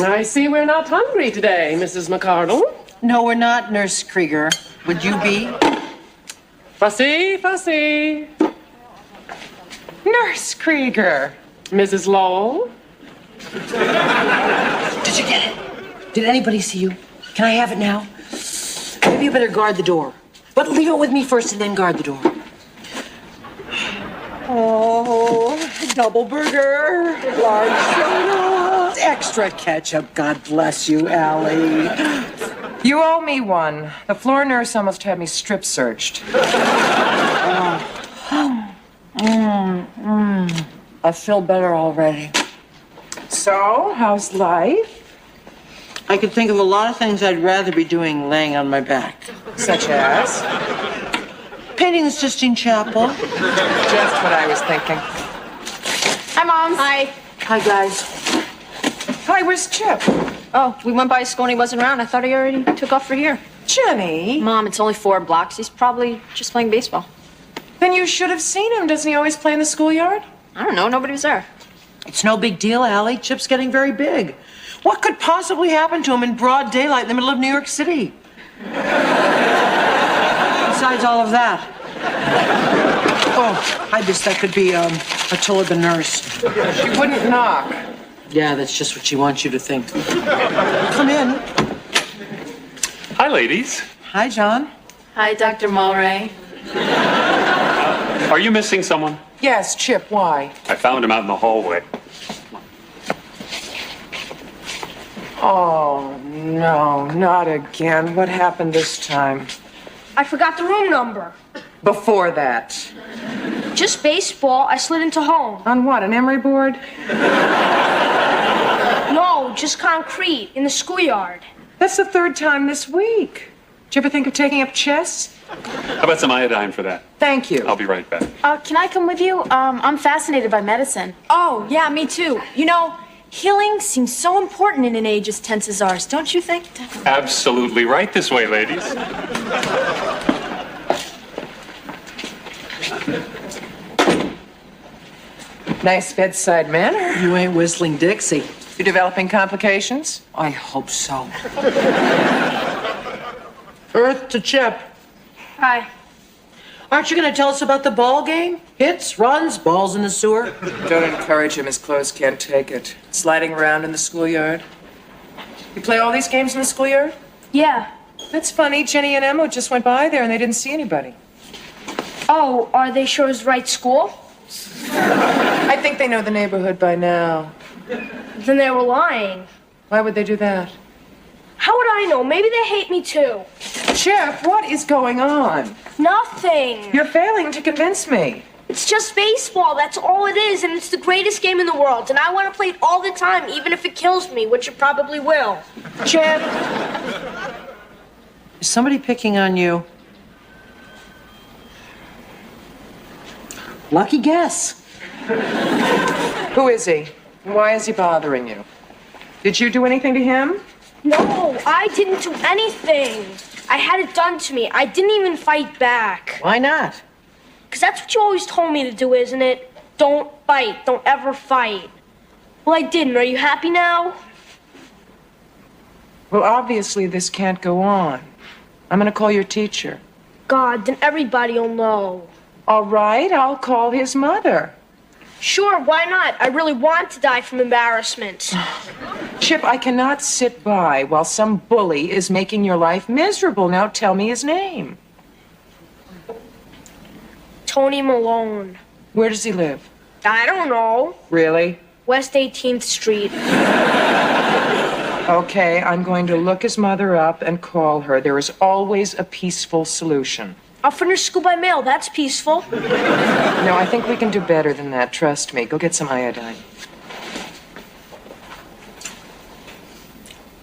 I see we're not hungry today, Mrs. McCardle. No, we're not, Nurse Krieger. Would you be? Fussy, fussy. Nurse Krieger. Mrs. Lowell. Did you get it? Did anybody see you? Can I have it now? Maybe you better guard the door. But leave it with me first and then guard the door. Oh, double burger, large soda, extra ketchup. God bless you, Allie. You owe me one. The floor nurse almost had me strip searched. I feel better already. So, how's life? I could think of a lot of things I'd rather be doing laying on my back. Such as? Painting the Sistine Chapel. Just what I was thinking. Hi, Mom. Hi. Hi, guys. Hi, where's Chip? Oh, we went by school and he wasn't around. I thought he already took off for here. Jenny? Mom, it's only 4 blocks. He's probably just playing baseball. Then you should have seen him. Doesn't he always play in the schoolyard? I don't know. Nobody was there. It's no big deal, Allie. Chip's getting very big. What could possibly happen to him in broad daylight in the middle of New York City? Besides all of that. Oh, I guess that could be Attila the nurse. She wouldn't knock. Yeah, that's just what she wants you to think. Come in. Hi, ladies. Hi, John. Hi, Dr. Mulray. Are you missing someone? Yes, Chip, why? I found him out in the hallway. Oh, no, not again. What happened this time? I forgot the room number. Before that. Just baseball. I slid into home. On what, an emery board? No, just concrete in the schoolyard. That's the 3rd time this week. Did you ever think of taking up chess? How about some iodine for that? Thank you. I'll be right back. Can I come with you? I'm fascinated by medicine. Oh, yeah, me too. You know, healing seems so important in an age as tense as ours, don't you think? Absolutely right this way, ladies. Nice bedside manner. You ain't whistling Dixie. You developing complications? I hope so. Earth to Chip. Hi. Aren't you going to tell us about the ball game? Hits, runs, balls in the sewer? Don't encourage him. His clothes can't take it. Sliding around in the schoolyard. You play all these games in the schoolyard? Yeah. That's funny. Jenny and Emma just went by there and they didn't see anybody. Oh, are they sure it's the right school? I think they know the neighborhood by now. Then they were lying. Why would they do that? How would I know? Maybe they hate me too. Chip, what is going on? Nothing. You're failing to convince me. It's just baseball. That's all it is, and it's the greatest game in the world. And I want to play it all the time, even if it kills me, which it probably will. Chip. Is somebody picking on you? Lucky guess. Who is he? Why is he bothering you? Did you do anything to him? No, I didn't do anything. I had it done to me. I didn't even fight back. Why not? Because that's what you always told me to do, isn't it? Don't fight. Don't ever fight. Well, I didn't. Are you happy now? Well, obviously this can't go on. I'm going to call your teacher. God, then everybody will know. All right, I'll call his mother. Sure, why not? I really want to die from embarrassment. Chip, I cannot sit by while some bully is making your life miserable. Now tell me his name. Tony Malone. Where does he live? I don't know. Really? West 18th Street. Okay, I'm going to look his mother up and call her. There is always a peaceful solution. I'll finish school by mail. That's peaceful. No, I think we can do better than that. Trust me. Go get some iodine.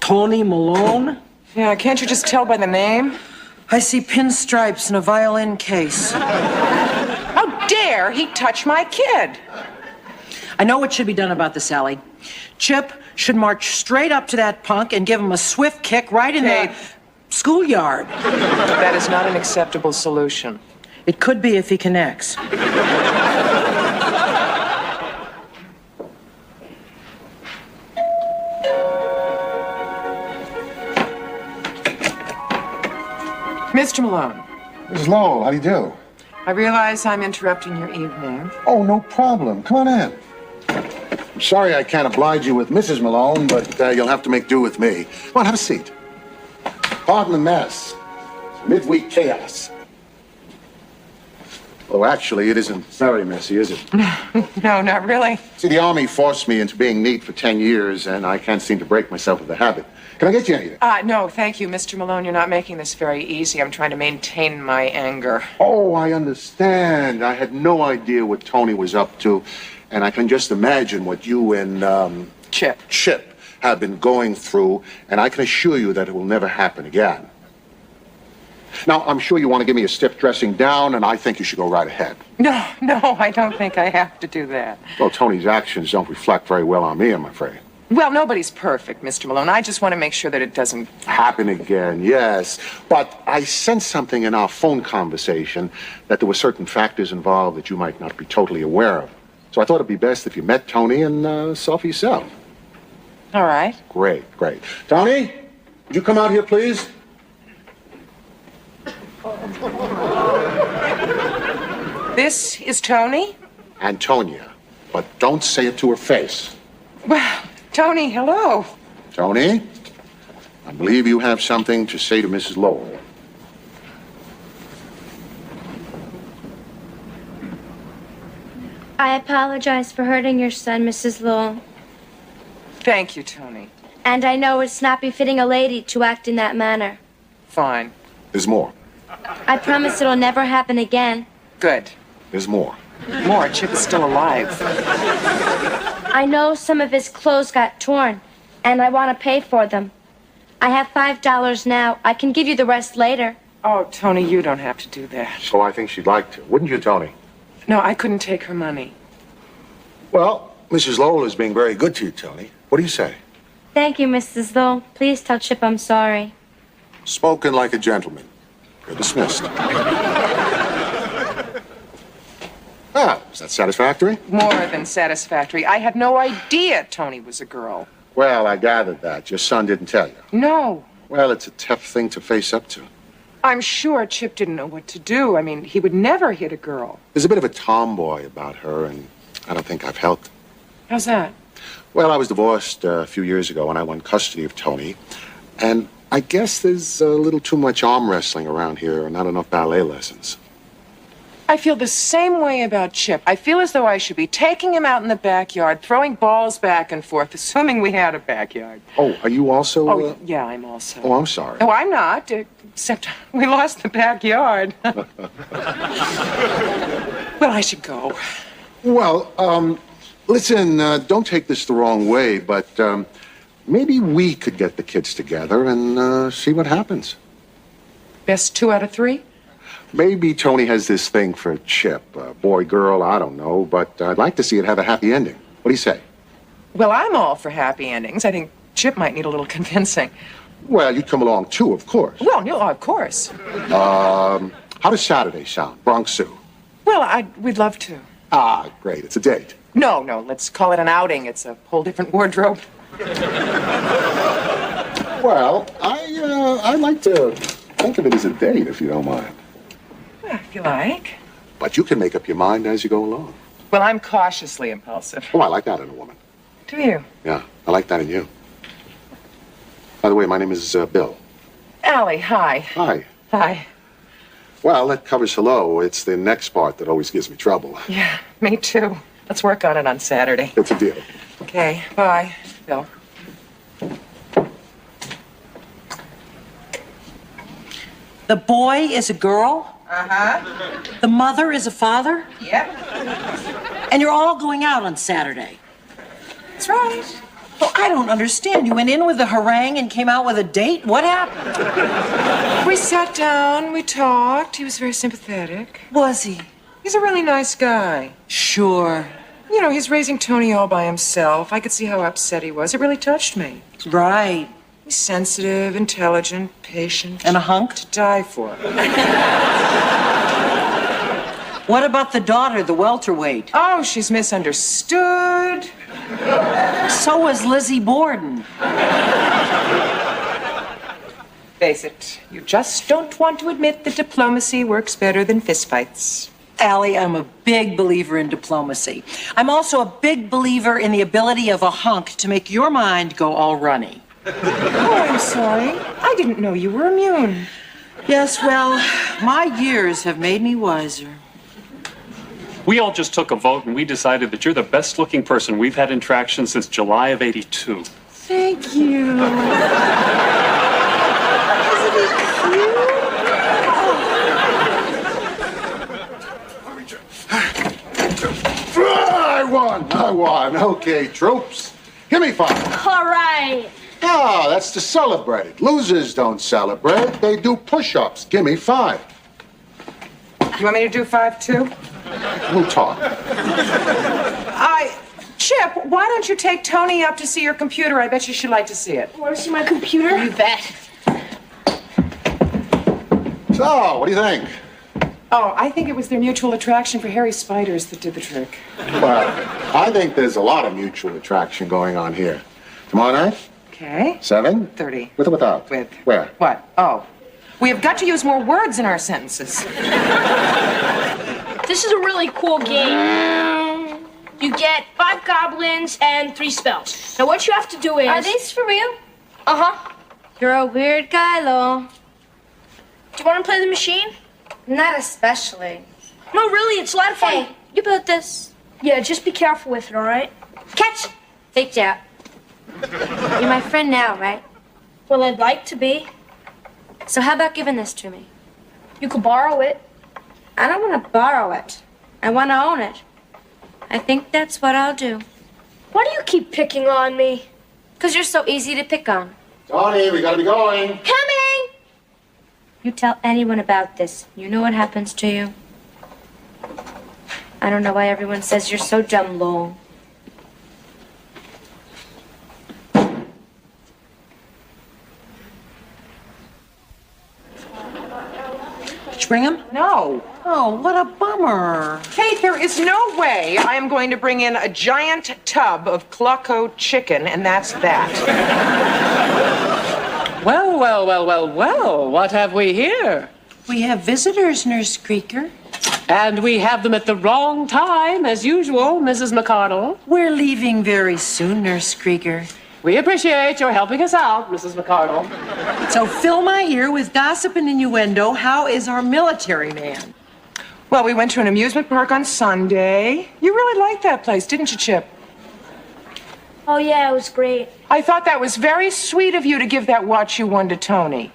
Tony Malone? Yeah, can't you just tell by the name? I see pinstripes in a violin case. How dare he touch my kid? I know what should be done about this, Allie. Chip should march straight up to that punk and give him a swift kick right in the schoolyard. That is not an acceptable solution. It could be if he connects. Mr. Malone, Mrs. Lowell, how do you do? I realize I'm interrupting your evening. Oh, no problem. Come on in. I'm sorry I can't oblige you with Mrs. Malone, but you'll have to make do with me. Come on, have a seat. Pardon the mess. Midweek chaos. Oh, actually, it isn't very messy, is it? No, not really. See, the Army forced me into being neat for 10 years, and I can't seem to break myself of the habit. Can I get you anything? No, thank you, Mr. Malone. You're not making this very easy. I'm trying to maintain my anger. Oh, I understand. I had no idea what Tony was up to, and I can just imagine what you and, Chip have been going through, and I can assure you that it will never happen again. Now, I'm sure you want to give me a stiff dressing down, and I think you should go right ahead. No, I don't think I have to do that. Well, Tony's actions don't reflect very well on me, I'm afraid. Well, nobody's perfect, Mr. Malone. I just want to make sure that it doesn't Happen again, yes. But I sensed something in our phone conversation that there were certain factors involved that you might not be totally aware of. So I thought it'd be best if you met Tony and saw for yourself. All right. Great. Tony, would you come out here, please? This is Tony? Antonia. But don't say it to her face. Well, Tony, hello. Tony, I believe you have something to say to Mrs. Lowell. I apologize for hurting your son, Mrs. Lowell. Thank you, Tony. And I know it's not befitting a lady to act in that manner. Fine. There's more. I promise it'll never happen again. Good. There's more. More. Chip is still alive. I know some of his clothes got torn, and I want to pay for them. I have $5 now. I can give you the rest later. Oh, Tony, you don't have to do that. So I think she'd like to. Wouldn't you, Tony? No, I couldn't take her money. Well, Mrs. Lowell is being very good to you, Tony. What do you say? Thank you, Mrs. Lowell. Please tell Chip I'm sorry. Spoken like a gentleman. You're dismissed. Ah, is that satisfactory? More than satisfactory. I had no idea Tony was a girl. Well, I gathered that. Your son didn't tell you. No. Well, it's a tough thing to face up to. I'm sure Chip didn't know what to do. I mean, he would never hit a girl. There's a bit of a tomboy about her, and I don't think I've helped. How's that? Well, I was divorced a few years ago, and I won custody of Tony. And I guess there's a little too much arm wrestling around here and not enough ballet lessons. I feel the same way about Chip. I feel as though I should be taking him out in the backyard, throwing balls back and forth, assuming we had a backyard. Oh, are you also... Oh, yeah, I'm also. Oh, I'm sorry. No, I'm not, except we lost the backyard. Well, I should go. Well, listen, don't take this the wrong way, but maybe we could get the kids together and see what happens. Best 2 out of 3? Maybe Tony has this thing for Chip. Boy, girl, I don't know, but I'd like to see it have a happy ending. What do you say? Well, I'm all for happy endings. I think Chip might need a little convincing. Well, you'd come along too, of course. Well, no, of course. How does Saturday sound? Bronx Zoo. Well, we'd love to. Ah, great. It's a date. No, let's call it an outing. It's a whole different wardrobe. Well, I'd like to think of it as a date, if you don't mind. Well, if you like. But you can make up your mind as you go along. Well, I'm cautiously impulsive. Oh, I like that in a woman. Do you? Yeah, I like that in you. By the way, my name is Bill. Allie, hi. Hi. Hi. Well, that covers hello. It's the next part that always gives me trouble. Yeah, me too. Let's work on it on Saturday. It's a deal. Okay, bye, Bill. The boy is a girl? Uh-huh. The mother is a father? Yep. And you're all going out on Saturday? That's right. Well, I don't understand. You went in with a harangue and came out with a date? What happened? We sat down, we talked. He was very sympathetic. Was he? He's a really nice guy. Sure. You know, he's raising Tony all by himself. I could see how upset he was. It really touched me. Right. He's sensitive, intelligent, patient. And a hunk? To die for. What about the daughter, the welterweight? Oh, she's misunderstood. So was Lizzie Borden. Face it, you just don't want to admit that diplomacy works better than fistfights. Allie, I'm a big believer in diplomacy. I'm also a big believer in the ability of a hunk to make your mind go all runny. Oh, I'm sorry. I didn't know you were immune. Yes, well, my years have made me wiser. We all just took a vote and we decided that you're the best looking person we've had in traction since July of '82. Thank you. Isn't he cute? I won. Okay, troops. Give me 5. All right. Ah, that's to celebrate. Losers don't celebrate. They do push-ups. Give me 5. You want me to do 5 too? We'll talk. Chip, why don't you take Tony up to see your computer? I bet you she'd like to see it. Want to see my computer? You bet. So, what do you think? Oh, I think it was their mutual attraction for hairy spiders that did the trick. Well, I think there's a lot of mutual attraction going on here. Tomorrow night? Okay. 7:30. 30. With or without? With. Where? What? Oh. We have got to use more words in our sentences. This is a really cool game. You get 5 goblins and 3 spells. Now what you have to do is... Are these for real? Uh-huh. You're a weird guy, Lowell. Do you want to play the machine? Not especially. No, really, it's a lot of fun. Hey, you built this. Yeah, just be careful with it, all right? Catch! Faked out. You're my friend now, right? Well, I'd like to be. So how about giving this to me? You could borrow it. I don't want to borrow it. I want to own it. I think that's what I'll do. Why do you keep picking on me? 'Cause you're so easy to pick on. Tony, we gotta be going. Coming! You tell anyone about this, you know what happens to you. I don't know why everyone says you're so dumb, Lowell. Did you bring him? No. Oh, what a bummer. Kate, there is no way I am going to bring in a giant tub of Clucko chicken, and that's that. Well, well, well, well, well. What have we here? We have visitors, Nurse Creaker. And we have them at the wrong time, as usual, Mrs. McCardle. We're leaving very soon, Nurse Creaker. We appreciate your helping us out, Mrs. McCardle. So fill my ear with gossip and innuendo. How is our military man? Well, we went to an amusement park on Sunday. You really liked that place, didn't you, Chip? Oh, yeah, it was great. I thought that was very sweet of you to give that watch you won to Tony.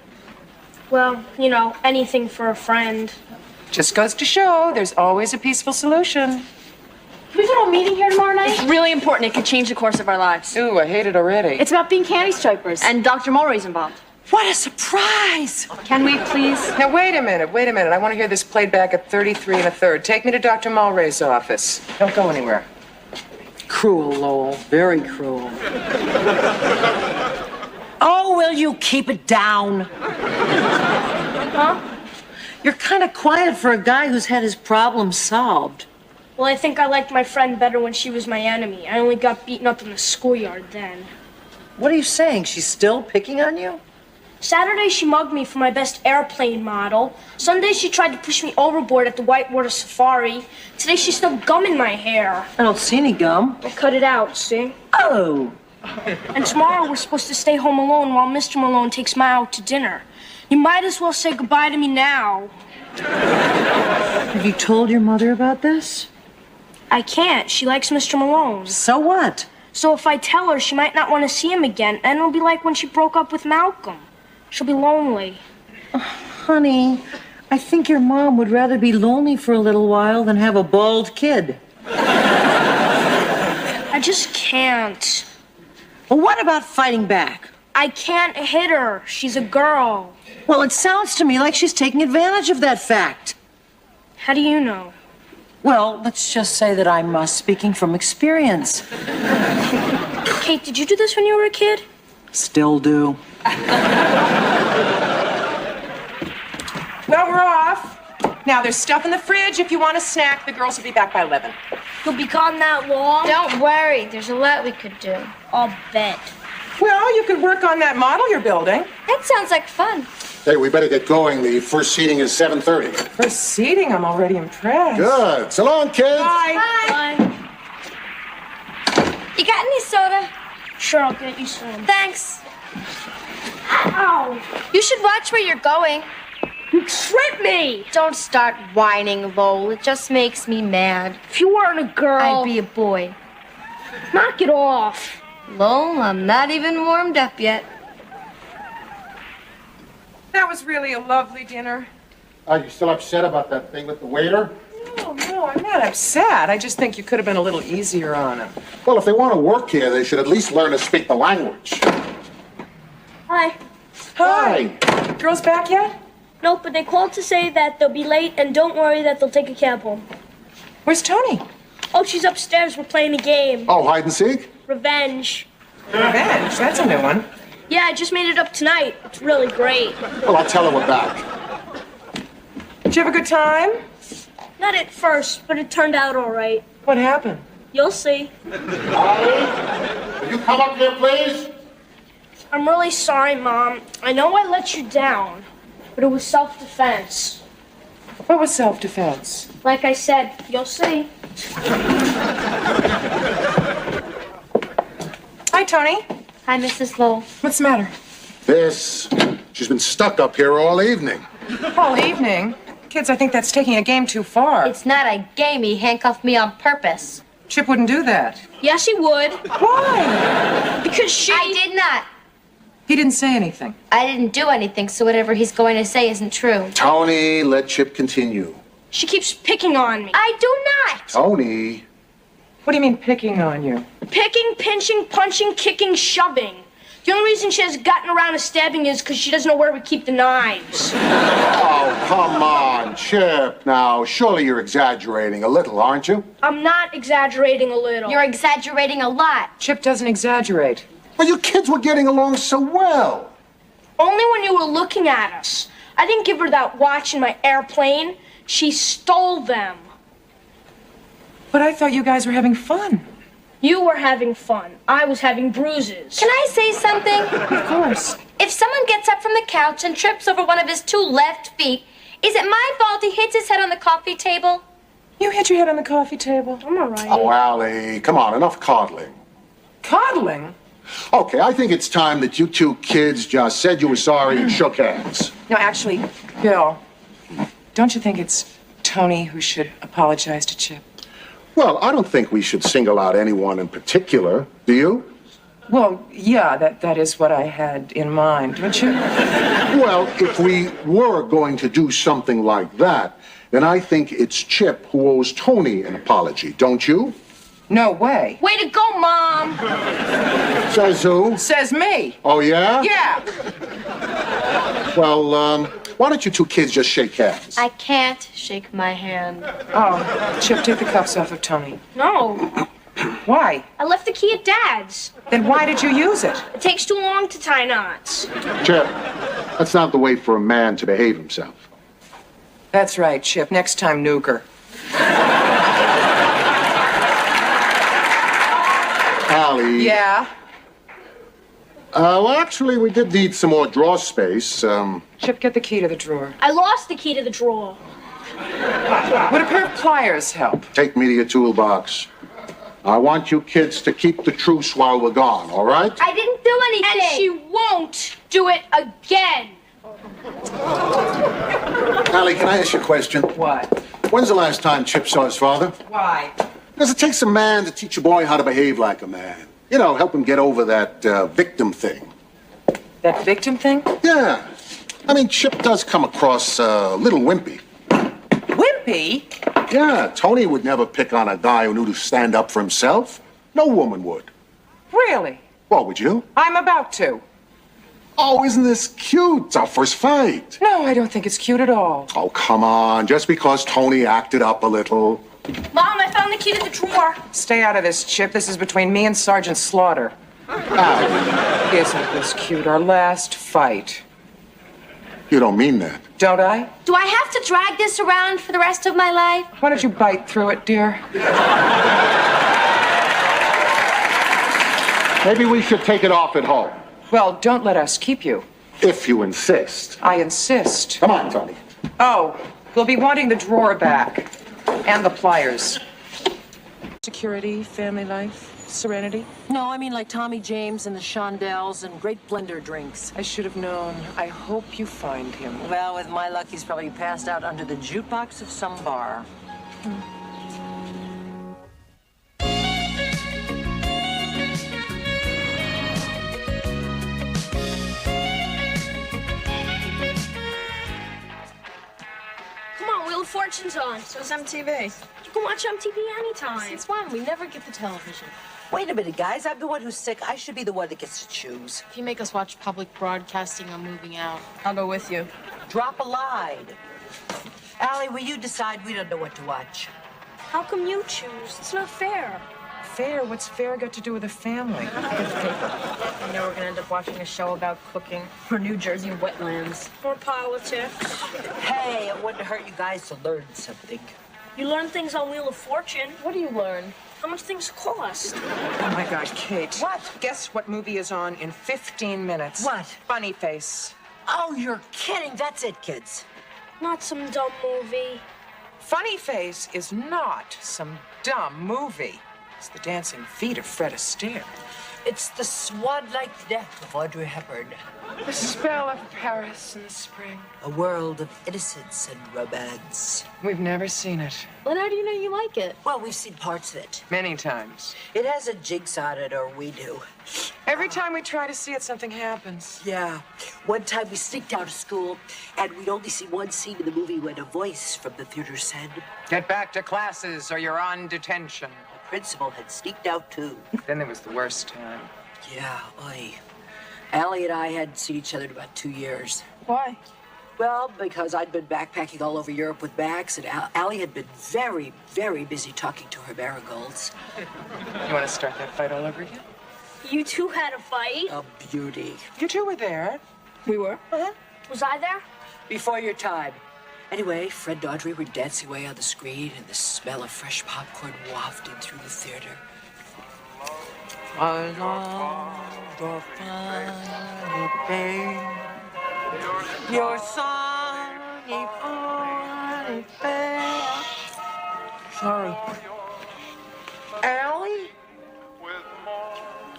Well, you know, anything for a friend. Just goes to show there's always a peaceful solution. Can we go to a meeting here tomorrow night? It's really important. It could change the course of our lives. Ooh, I hate it already. It's about being candy stripers. And Dr. Mulray's involved. What a surprise! Can we please? Now, wait a minute. I want to hear this played back at 33 1/3. Take me to Dr. Mulray's office. Don't go anywhere. Cruel, Lowell. Very cruel. Oh, will you keep it down? Huh? You're kind of quiet for a guy who's had his problems solved. Well, I think I liked my friend better when she was my enemy. I only got beaten up in the schoolyard then. What are you saying? She's still picking on you? Saturday, she mugged me for my best airplane model. Sunday, she tried to push me overboard at the Whitewater Safari. Today, she stuck gum in my hair. I don't see any gum. I cut it out, see? Oh. And tomorrow, we're supposed to stay home alone while Mr. Malone takes Ma out to dinner. You might as well say goodbye to me now. Have you told your mother about this? I can't. She likes Mr. Malone. So what? So if I tell her, she might not want to see him again, and it'll be like when she broke up with Malcolm. She'll be lonely. Honey, I think your mom would rather be lonely for a little while than have a bald kid. I just can't. Well, what about fighting back? I can't hit her. She's a girl. Well, it sounds to me like she's taking advantage of that fact. How do you know? Well, let's just say that I'm speaking from experience. Kate, did you do this when you were a kid? Still do. Well, we're off. Now, there's stuff in the fridge. If you want a snack, the girls will be back by 11. You'll be gone that long? Don't worry, there's a lot we could do. I'll bet. Well, you could work on that model you're building. That sounds like fun. Hey, we better get going. The first seating is 7:30. For seating, I'm already impressed. Good. So long, kids. Bye. You got any soda? Sure, I'll get you some. Thanks. Ow! You should watch where you're going. You tripped me! Don't start whining, Lowell. It just makes me mad. If you weren't a girl... I'd be a boy. Knock it off. Lowell, I'm not even warmed up yet. That was really a lovely dinner. Are you still upset about that thing with the waiter? No, I'm not upset. I just think you could have been a little easier on him. Well, if they want to work here, they should at least learn to speak the language. Hi. Hi. Girls back yet? Nope, but they called to say that they'll be late, and don't worry that they'll take a cab home. Where's Tony? Oh, she's upstairs. We're playing a game. Oh, hide and seek? Revenge. Revenge. That's a new one. Yeah, I just made it up tonight. It's really great. Well, I'll tell her we're back. Did you have a good time? Not at first, but it turned out all right. What happened? You'll see. ALLIE, will you come up here, please? I'm really sorry, Mom. I know I let you down, but it was self-defense. What was self-defense? Like I said, you'll see. Hi, Tony. Hi, Mrs. Lowell. What's the matter? This. She's been stuck up here all evening. All evening. Kids, I think that's taking a game too far. It's not a game. He handcuffed me on purpose. Chip wouldn't do that. Yes, he would. Why? Because she... I did not. He didn't say anything. I didn't do anything, so whatever he's going to say isn't true. Tony, let Chip continue. She keeps picking on me. I do not. Tony. What do you mean picking on you? Picking, pinching, punching, kicking, shoving. The only reason she has gotten around to stabbing is because she doesn't know where we keep the knives. Oh, come on, Chip. Now, surely you're exaggerating a little, aren't you? I'm not exaggerating a little. You're exaggerating a lot. Chip doesn't exaggerate. Well, you kids were getting along so well. Only when you were looking at us. I didn't give her that watch in my airplane. She stole them. But I thought you guys were having fun. You were having fun. I was having bruises. Can I say something? Of course. If someone gets up from the couch and trips over one of his two left feet, is it my fault he hits his head on the coffee table? You hit your head on the coffee table. I'm all right. Oh, ALLIE, come on, enough coddling. Coddling? Okay, I think it's time that you two kids just said you were sorry and shook hands. No, actually, Bill, don't you think it's Tony who should apologize to Chip? Well, I don't think we should single out anyone in particular, do you? Well, yeah, that is what I had in mind, don't you? Well, if we were going to do something like that, then I think it's Chip who owes Tony an apology, don't you? No way. Way to go, Mom. Says who? Says me. Oh, yeah? Yeah. Well, why don't you two kids just shake hands? I can't shake my hand. Oh, Chip, take the cuffs off of Tony. No. Why? I left the key at Dad's. Then why did you use it? It takes too long to tie knots. Chip, that's not the way for a man to behave himself. That's right, Chip. Next time, nuke her. ALLIE. Yeah? Well, actually, we did need some more drawer space. Chip, get the key to the drawer. I lost the key to the drawer. Would a pair of pliers help? Take me to your toolbox. I want you kids to keep the truce while we're gone, all right? I didn't do anything. And she won't do it again. ALLIE, can I ask you a question? What? When's the last time Chip saw his father? Why? Because it takes a man to teach a boy how to behave like a man. You know, help him get over that victim thing. That victim thing? Yeah. I mean, Chip does come across a little wimpy. Wimpy? Yeah, Tony would never pick on a guy who knew to stand up for himself. No woman would. Really? Well, would you? I'm about to. Oh, isn't this cute? It's our first fight. No, I don't think it's cute at all. Oh, come on. Just because Tony acted up a little. Mom, I found the key to the drawer. Stay out of this, Chip. This is between me and Sergeant Slaughter. ALLIE, Isn't this cute? Our last fight. you don't mean that. Don't I? Do I have to drag this around for the rest of my life? Why don't you bite through it, dear? Maybe we should take it off at home, Well, don't let us keep you. if you insist. I insist. Come on, Tony. Oh, we'll be wanting the drawer back. And the pliers. Security, family life, serenity. No, I mean like Tommy James and the Shondells and great blender drinks. I should have known. I hope you find him. Well, with my luck, he's probably passed out under the jukebox of some bar. Come on, Wheel of Fortune's on. So it's MTV. You can watch MTV anytime. Since when? We never get the television. Wait a minute, guys. I'm the one who's sick. I should be the one that gets to choose. If you make us watch public broadcasting, I'm moving out. I'll go with you. Drop a line. Allie, will you decide? We don't know what to watch. How come you choose? It's not fair. Fair? What's fair got to do with a family? I know we're gonna end up watching a show about cooking or New Jersey wetlands. Or politics. Hey, it wouldn't hurt you guys to learn something. You learn things on Wheel of Fortune. What do you learn? How much things cost. Oh my God, Kate. What? Guess what movie is on in 15 minutes? What? Funny Face. Oh, you're kidding. That's it, kids. Not some dumb movie. Funny Face is not some dumb movie. It's the dancing feet of Fred Astaire. It's the swan-like death of Audrey Hepburn. The spell of Paris in the spring. A world of innocence and romance. We've never seen it. Well, how do you know you like it? Well, we've seen parts of it. Many times. It has a jinx on it, or we do. Every time we try to see it, something happens. Yeah. One time we sneaked out of school, and we'd only see one scene in the movie when a voice from the theater said, Get back to classes or you're on detention. the principal had sneaked out too. Then there was the worst time. Yeah, oy. Allie and I hadn't seen each other in about 2 years. Why? Well, because I'd been backpacking all over Europe with Max, and Allie had been very, very busy talking to her marigolds. You want to start that fight all over again? You two had a fight. A beauty. You two were there. We were. Was I there? Before your time. Anyway, Fred and Audrey were dancing away on the screen, and the smell of fresh popcorn wafted through the theater. I love your funny face, your sunny, funny face. Sorry. Allie?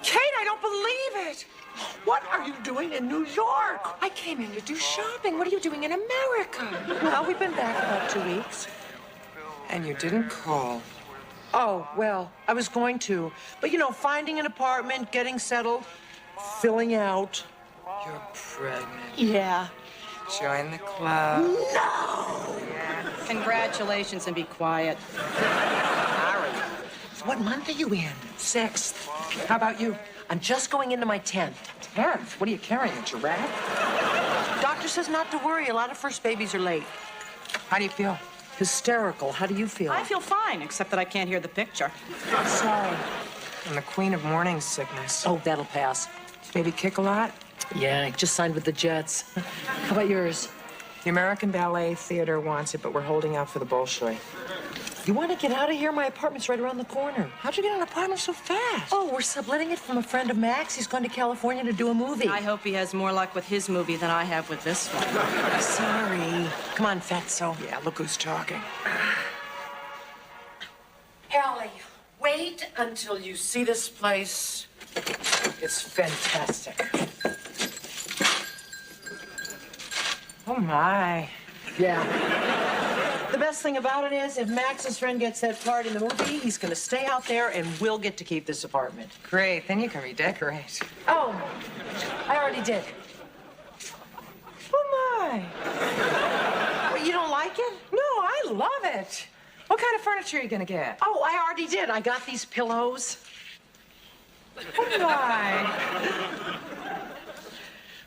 Kate, I don't believe it. What are you doing in New York? I came in to do shopping. What are you doing in America? Well, we've been back about 2 weeks. And you didn't call. Oh, well, I was going to. But, you know, finding an apartment, getting settled, filling out. You're pregnant. Yeah. Join the club. No! Congratulations and be quiet. What month are you in? 6th. How about you? I'm just going into my 10th. 10th? What are you carrying, a giraffe? Doctor says not to worry. A lot of first babies are late. How do you feel? Hysterical. How do you feel? I feel fine, except that I can't hear the picture. Sorry. I'm the queen of morning sickness. Oh, that'll pass. Baby kick a lot? Yeah, I just signed with the Jets. How about yours? The American Ballet Theater wants it, but we're holding out for the Bolshoi. You want to get out of here? My apartment's right around the corner. How'd you get an apartment so fast? Oh, we're subletting it from a friend of Max. He's going to California to do a movie. I hope he has more luck with his movie than I have with this one. Sorry. Come on, fatso. Yeah, look who's talking. Allie, wait until you see this place. It's fantastic. Oh, my. Yeah. The best thing about it is, if Max's friend gets that part in the movie, he's going to stay out there and we'll get to keep this apartment. Great, then you can redecorate. Oh, I already did. Oh, my. Well, you don't like it? No, I love it. What kind of furniture are you gonna get? Oh, I already did. I got these pillows. Oh, my.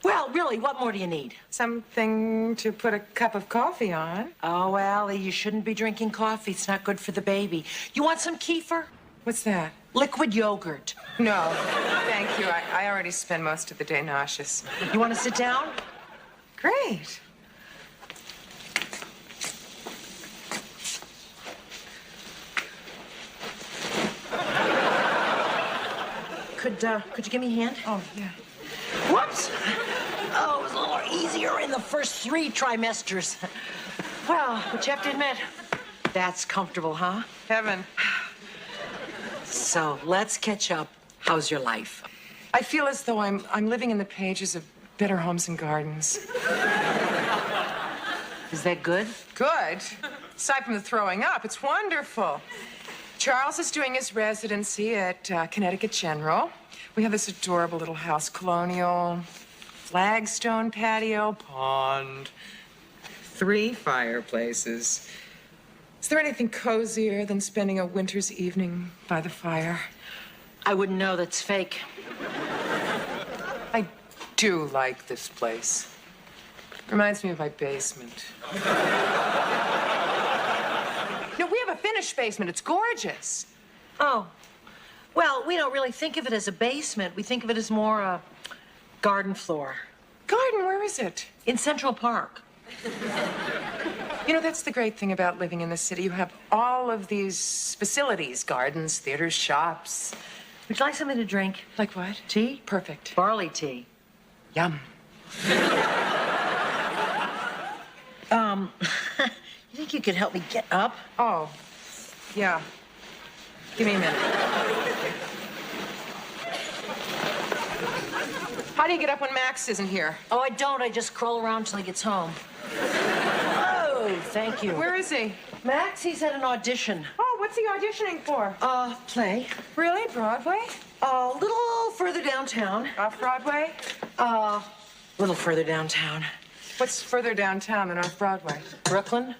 Well, really, what more do you need? Something to put a cup of coffee on. Oh, Allie, you shouldn't be drinking coffee. It's not good for the baby. You want some kefir? What's that? Liquid yogurt. No, thank you. I already spend most of the day nauseous. You want to sit down? Great. could you give me a hand? Oh, yeah. Whoops! Oh, it was a little easier in the first 3 trimesters. Well, but you have to admit, that's comfortable, huh? Heaven. So let's catch up. How's your life? I feel as though I'm living in the pages of Better Homes and Gardens. Is that good? Good. Aside from the throwing up, it's wonderful. Charles is doing his residency at Connecticut General. We have this adorable little house, colonial, flagstone patio, pond, 3 fireplaces. Is there anything cozier than spending a winter's evening by the fire? I wouldn't know. That's fake. I do like this place. Reminds me of my basement. No, we have a finished basement. It's gorgeous. Oh. Well, we don't really think of it as a basement. We think of it as more a garden floor. Garden, where is it? In Central Park. You know, that's the great thing about living in the city. You have all of these facilities, gardens, theaters, shops. Would you like something to drink? Like what? Tea? Perfect. Barley tea. Yum. You think you could help me get up? Oh, yeah. Give me a minute. How do you get up when Max isn't here? Oh, I don't. I just crawl around till he gets home. Oh, thank you. Where is he? Max, he's at an audition. Oh, what's he auditioning for? Play. Really? Broadway? A little further downtown. Off-Broadway? A little further downtown. What's further downtown than off-Broadway? Brooklyn?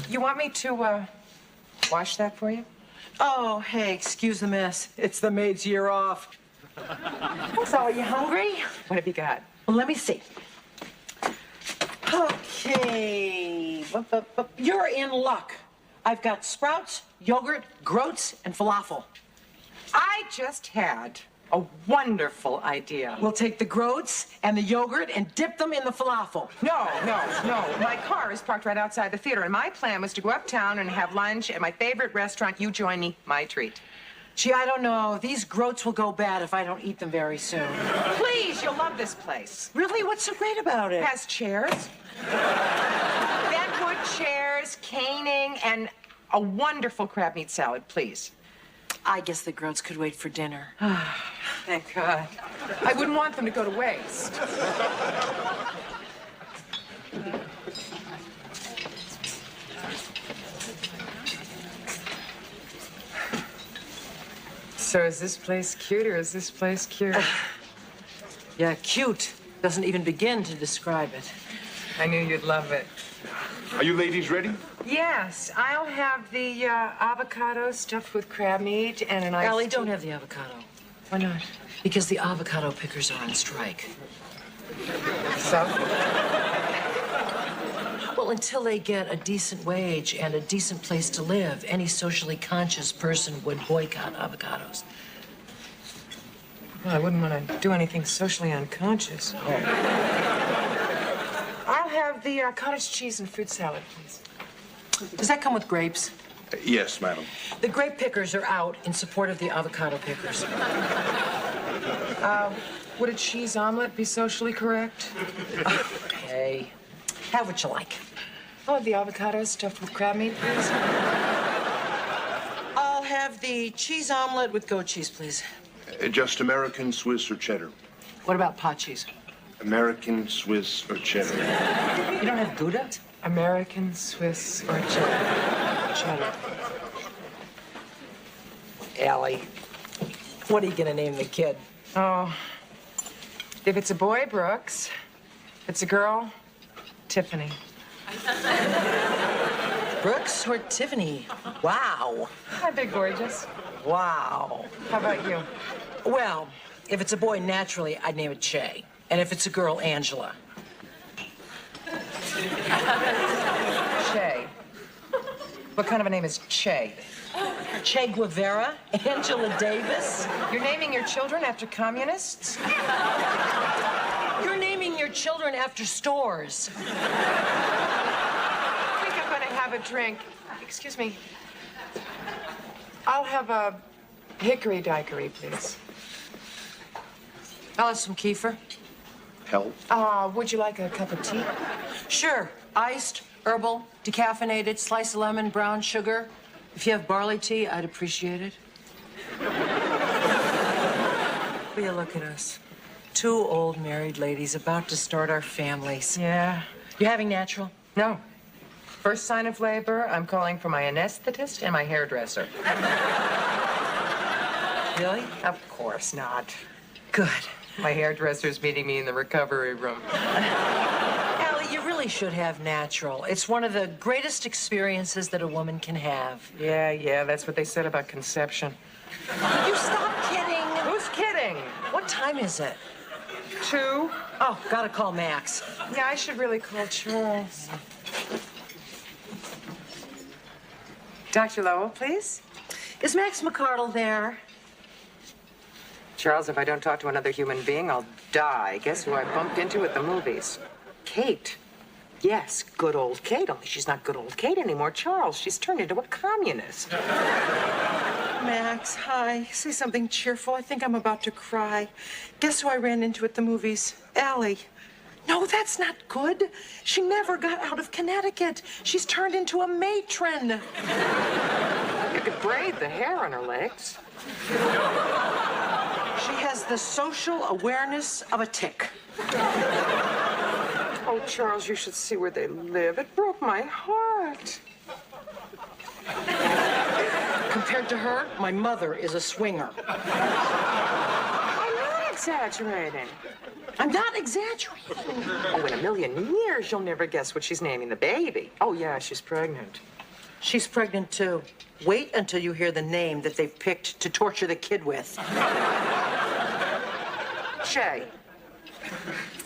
You want me to, wash that for you? Oh, hey, excuse the mess. It's the maid's year off. So, are you hungry? What have you got? Well, let me see. Okay. You're in luck. I've got sprouts, yogurt, groats, and falafel. I just had a wonderful idea. We'll take the groats and the yogurt and dip them in the falafel. No. My car is parked right outside the theater, and my plan was to go uptown and have lunch at my favorite restaurant. You join me, my treat. Gee, I don't know. These groats will go bad if I don't eat them very soon. Please, you'll love this place. Really? What's so great about it? It has chairs, bentwood chairs, caning, and a wonderful crab meat salad, please. I guess the groats could wait for dinner. Thank God. I wouldn't want them to go to waste. So is this place cute or is this place cute? Yeah, cute doesn't even begin to describe it. I knew you'd love it. Are you ladies ready? Yes, I'll have the avocado stuffed with crab meat and an iced Allie, tea. don't have the avocado. Why not? Because the avocado pickers are on strike. So? Well, until they get a decent wage and a decent place to live, any socially conscious person would boycott avocados. Well, I wouldn't want to do anything socially unconscious. I'll have the cottage cheese and fruit salad, please. Does that come with grapes? Yes, madam. The grape pickers are out in support of the avocado pickers. Would a cheese omelet be socially correct? Okay. Have what you like. I'll have the avocado stuffed with crab meat, please. I'll have the cheese omelet with goat cheese, please. Just American, Swiss, or cheddar? What about pot cheese? American, Swiss, or cheddar? You don't have Gouda? American, Swiss, or cheddar? Cheddar. Allie, what are you gonna name the kid? Oh, if it's a boy, Brooks. If it's a girl, Tiffany. Brooks or Tiffany? Wow. Hi, big gorgeous. Wow. How about you? Well, if it's a boy, naturally, I'd name it Che. And if it's a girl, Angela. Che. What kind of a name is Che? Che Guevara? Angela Davis? You're naming your children after communists? You're naming your children after stores. I think I'm going to have a drink. Excuse me. I'll have a Hickory daiquiri, please. I'll have some kefir. Help. Would you like a cup of tea? Sure. Iced, herbal, decaffeinated, slice of lemon, brown sugar. If you have barley tea, I'd appreciate it. Will you look at us? Two old married ladies about to start our families. Yeah. You having natural? No. First sign of labor, I'm calling for my anesthetist and my hairdresser. Really? Of course not. Good. My hairdresser's meeting me in the recovery room. Allie, you really should have natural. It's one of the greatest experiences that a woman can have. Yeah, that's what they said about conception. Will you stop kidding? Who's kidding? What time is it? 2? Oh, gotta call Max. Yeah, I should really call Charles. Dr. Lowell, please. Is Max McCardle there? Charles, if I don't talk to another human being, I'll die. Guess who I bumped into at the movies? Kate. Yes, good old Kate, only she's not good old Kate anymore. Charles, she's turned into a communist. Max, hi. Say something cheerful. I think I'm about to cry. Guess who I ran into at the movies? Allie. No, that's not good. She never got out of Connecticut. She's turned into a matron. You could braid the hair on her legs. She has the social awareness of a tick. Oh, Charles, you should see where they live. It broke my heart. Compared to her, my mother is a swinger. I'm not exaggerating. I'm not exaggerating. Oh, in a million years, you'll never guess what she's naming the baby. Oh, yeah, she's pregnant. She's pregnant, too. Wait until you hear the name that they've picked to torture the kid with. Shay.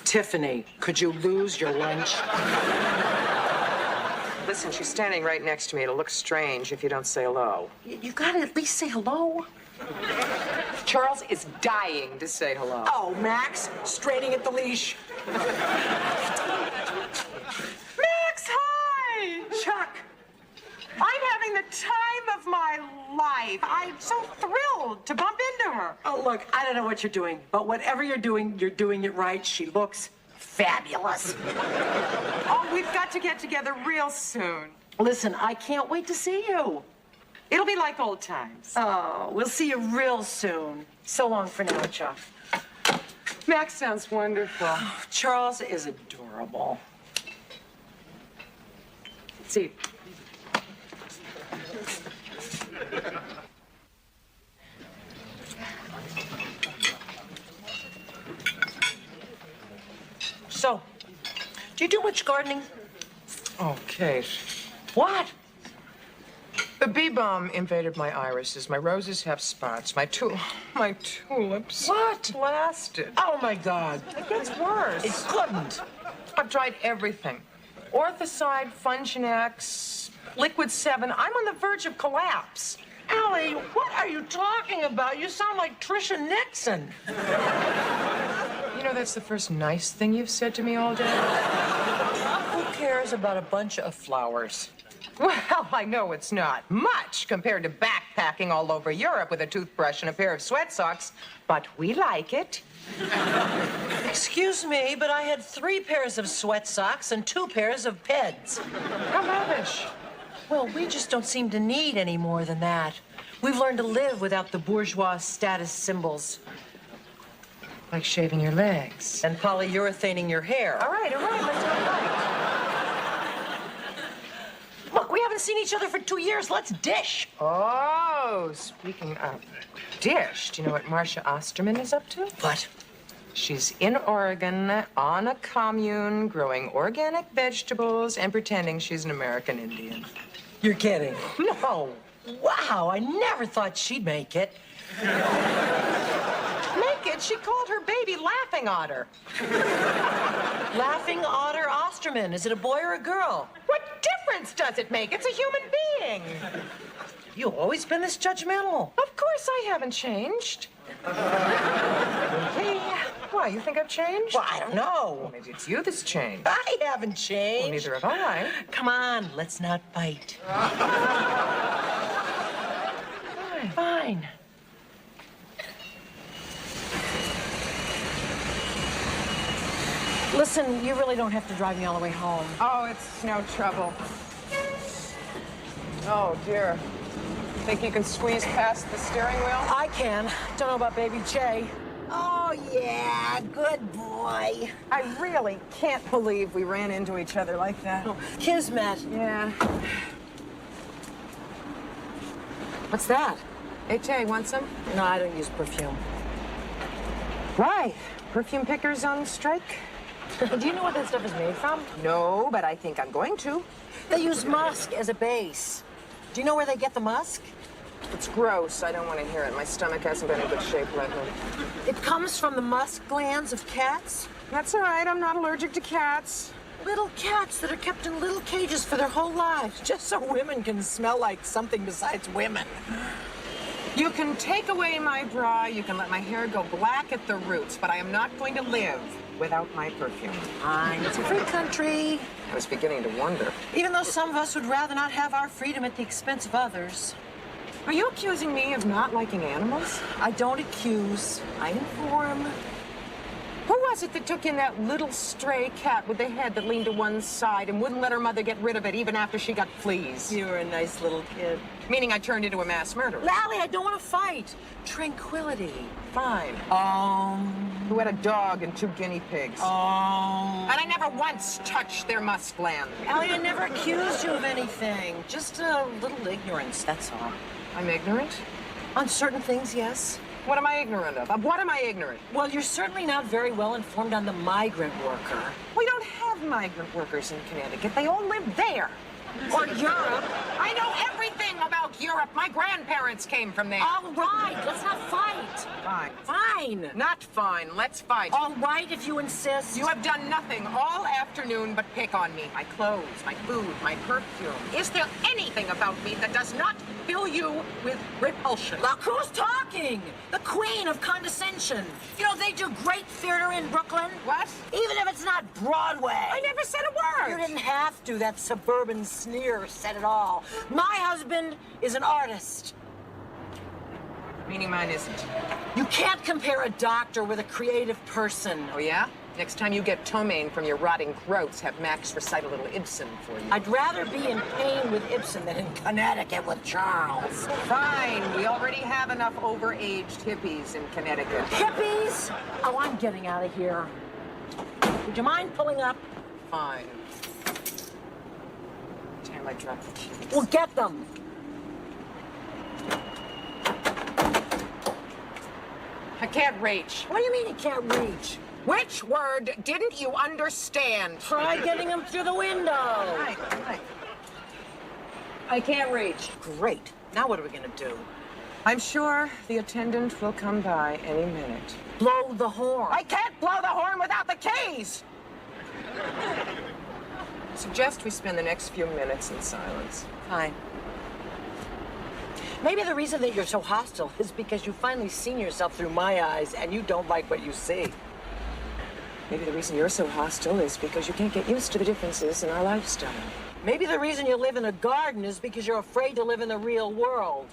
Tiffany, could you lose your lunch? Listen, she's standing right next to me. It'll look strange if you don't say hello. You gotta at least say hello. Charles is dying to say hello. Oh, Max, straining at the leash. Max, hi! Chuck. I'm having the time of my life. I'm so thrilled to bump into her. Oh, look, I don't know what you're doing, but whatever you're doing it right. She looks fabulous. Oh, we've got to get together real soon. Listen, I can't wait to see you. It'll be like old times. Oh, we'll see you real soon. So long for now, Chuck. Max sounds wonderful. Charles is adorable. See. So, do you do much gardening? Oh, Kate. What? The bee balm invaded my irises. My roses have spots. My tulips. What? Blasted. Oh, my God. It gets worse. It couldn't. I've tried everything. Orthicide, Funginax, Liquid 7. I'm on the verge of collapse. Allie, what are you talking about? You sound like Trisha Nixon. You know, that's the first nice thing you've said to me all day. Who cares about a bunch of flowers? Well, I know it's not much compared to backpacking all over Europe with a toothbrush and a pair of sweat socks, but we like it. Excuse me, but I had 3 pairs of sweat socks and 2 pairs of Peds. How rubbish. Well, we just don't seem to need any more than that. We've learned to live without the bourgeois status symbols. Like shaving your legs. And polyurethaning your hair. All right, let's do it right. Look, we haven't seen each other for 2 years. Let's dish. Oh, speaking of dish, do you know what Marcia Osterman is up to? What? She's in Oregon on a commune growing organic vegetables and pretending she's an American Indian. You're kidding. No. Wow, I never thought she'd make it. Make it? She called her baby Laughing Otter. Laughing Otter Osterman. Is it a boy or a girl? What difference does it make? It's a human being. You've always been this judgmental. Of course I haven't changed. Hey, why, you think I've changed? Well, I don't know. Well, maybe it's you that's changed. I haven't changed. Well, neither have I. Come on, let's not fight. Fine. Listen, you really don't have to drive me all the way home. Oh, it's no trouble. Oh, dear. Think you can squeeze past the steering wheel? I can. Don't know about baby Jay. Oh, yeah, good boy. I really can't believe we ran into each other like that. Oh, Kismet. Yeah. What's that? Hey, Jay, want some? No, I don't use perfume. Why? Perfume pickers on strike? Do you know what that stuff is made from? No, but I think I'm going to. They use musk as a base. Do you know where they get the musk? It's gross. I don't want to hear it. My stomach hasn't been in good shape lately. It comes from the musk glands of cats. That's all right. I'm not allergic to cats. Little cats that are kept in little cages for their whole lives, just so women can smell like something besides women. You can take away my bra, you can let my hair go black at the roots, but I am not going to live without my perfume. Fine, it's a free country. I was beginning to wonder. Even though some of us would rather not have our freedom at the expense of others. Are you accusing me of not liking animals? I don't accuse, I inform. Who was it that took in that little stray cat with the head that leaned to one side and wouldn't let her mother get rid of it even after she got fleas? You were a nice little kid. Meaning I turned into a mass murderer. Allie, I don't want to fight. Tranquility. Fine. Who had a dog and 2 guinea pigs. And I never once touched their musk gland. Allie, I never accused you of anything. Just a little ignorance, that's all. I'm ignorant? On certain things, yes. What am I ignorant of? Of what am I ignorant? Well, you're certainly not very well informed on the migrant worker. We don't have migrant workers in Connecticut. They all live there. Or Europe. I know everything about Europe. My grandparents came from there. All right, let's not fight. Fine. Fine. Not fine. Let's fight. All right, if you insist. You have done nothing all afternoon but pick on me. My clothes, my food, my perfume. Is there anything about me that does not fill you with repulsion? Look who's talking! The queen of condescension. You know, they do great theater in Brooklyn. What? Even if it's not Broadway. I never said a word. You didn't have to. That suburban sneer said it all. My husband is an artist. Meaning mine isn't. You can't compare a doctor with a creative person. Oh, yeah? Next time you get ptomaine from your rotting throats, have Max recite a little Ibsen for you. I'd rather be in pain with Ibsen than in Connecticut with Charles. Fine. We already have enough overaged hippies in Connecticut. Hippies? Oh, I'm getting out of here. Would you mind pulling up? Fine. Damn, I dropped the keys. Well, get them. I can't reach. What do you mean you can't reach? Which word didn't you understand? Try getting them through the window. Right. I can't reach. Great. Now what are we gonna do? I'm sure the attendant will come by any minute. Blow the horn. I can't blow the horn without the keys! Suggest we spend the next few minutes in silence. Fine. Maybe the reason that you're so hostile is because you've finally seen yourself through my eyes and you don't like what you see. Maybe the reason you're so hostile is because you can't get used to the differences in our lifestyle. Maybe the reason you live in a garden is because you're afraid to live in the real world.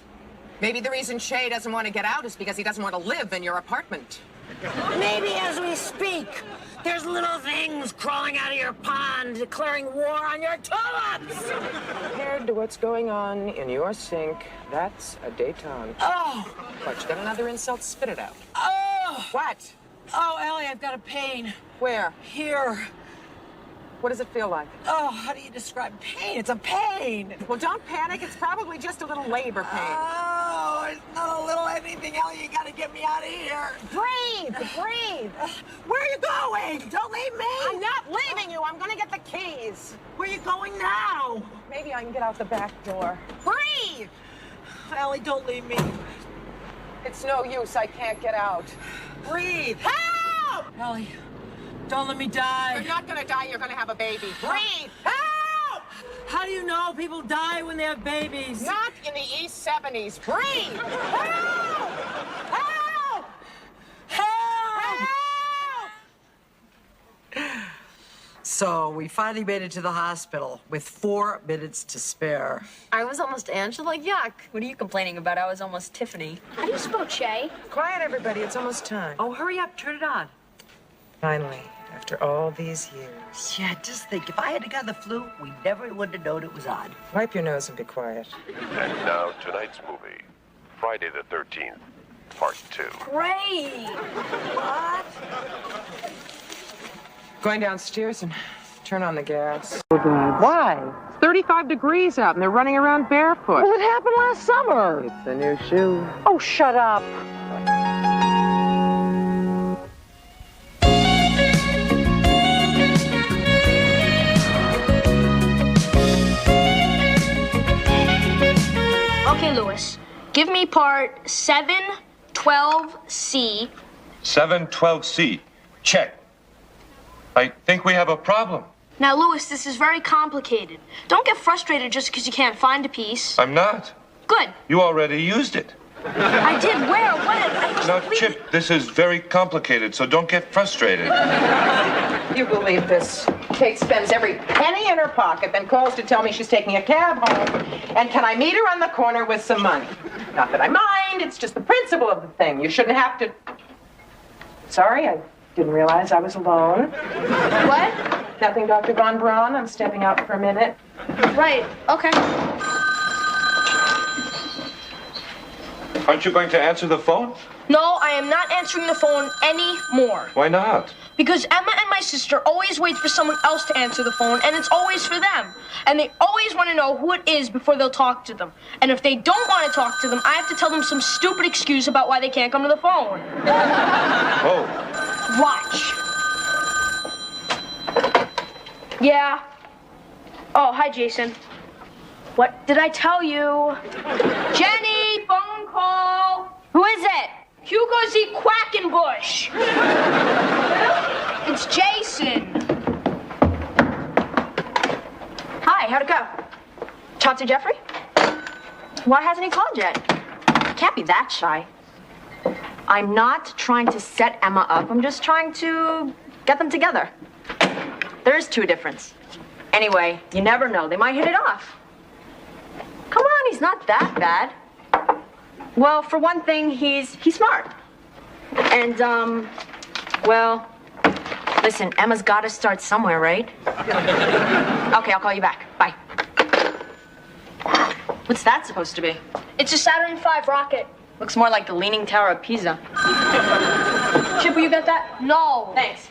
Maybe the reason Shay doesn't want to get out is because he doesn't want to live in your apartment. Maybe as we speak, there's little things crawling out of your pond declaring war on your tulips! Compared to what's going on in your sink, that's a detente. Oh! What, you got another insult? Spit it out. Oh! What? Oh, Allie, I've got a pain. Where? Here. What does it feel like? Oh, how do you describe pain? It's a pain. Well, don't panic. It's probably just a little labor pain. Oh, it's not a little anything, Allie. You gotta get me out of here. Breathe! Breathe! Where are you going? Don't leave me. I'm not leaving you. I'm gonna get the keys. Where are you going now? Maybe I can get out the back door. Breathe! Allie, don't leave me. It's no use. I can't get out. Breathe. Help! Allie, don't let me die. You're not gonna die. You're gonna have a baby. Breathe! Help! How do you know people die when they have babies? Not in the East 70s. Breathe! Help! Help! Help! Help! So we finally made it to the hospital with 4 minutes to spare. I was almost Angela. Yuck. What are you complaining about? I was almost Tiffany. How do you spell Che? Quiet, everybody. It's almost time. Oh, hurry up. Turn it on. Finally. After all these years. Yeah, just think, if I had got the flu, we never would have known it was on. Wipe your nose and be quiet. And now tonight's movie, Friday the 13th, Part 2. Great. What? Going downstairs and turn on the gas. Why? It's 35 degrees out and they're running around barefoot. Well, it happened last summer. It's a new shoe. Oh, shut up. Okay, Lewis. Give me part 712C. 712C. Check. I think we have a problem. Now, Lewis, this is very complicated. Don't get frustrated just because you can't find a piece. I'm not. Good. You already used it. I did. Where? When? I just No, completely- Chip, this is very complicated, so don't get frustrated. You believe this? Kate spends every penny in her pocket, then calls to tell me she's taking a cab home. And can I meet her on the corner with some money? Not that I mind, it's just the principle of the thing. You shouldn't have to... Sorry, I didn't realize I was alone. What? Nothing, Dr. Von Braun. I'm stepping out for a minute. Right. Okay. Aren't you going to answer the phone? No, I am not answering the phone anymore. Why not? Because Emma and my sister always wait for someone else to answer the phone, and it's always for them. And they always want to know who it is before they'll talk to them. And if they don't want to talk to them, I have to tell them some stupid excuse about why they can't come to the phone. Oh. Watch. Yeah. Oh, hi, Jason. What did I tell you? Jenny, phone call. Who is it? Hugo Z. Quackenbush. It's Jason. Hi, how'd it go? Talk to Jeffrey? Why hasn't he called yet? Can't be that shy. I'm not trying to set Emma up. I'm just trying to get them together. There is two difference. Anyway, you never know. They might hit it off. Come on, he's not that bad. Well, for one thing, he's smart. And, well, listen, Emma's got to start somewhere, right? Okay, I'll call you back. Bye. What's that supposed to be? It's a Saturn V rocket. Looks more like the Leaning Tower of Pisa. Chip, will you get that? No. Thanks.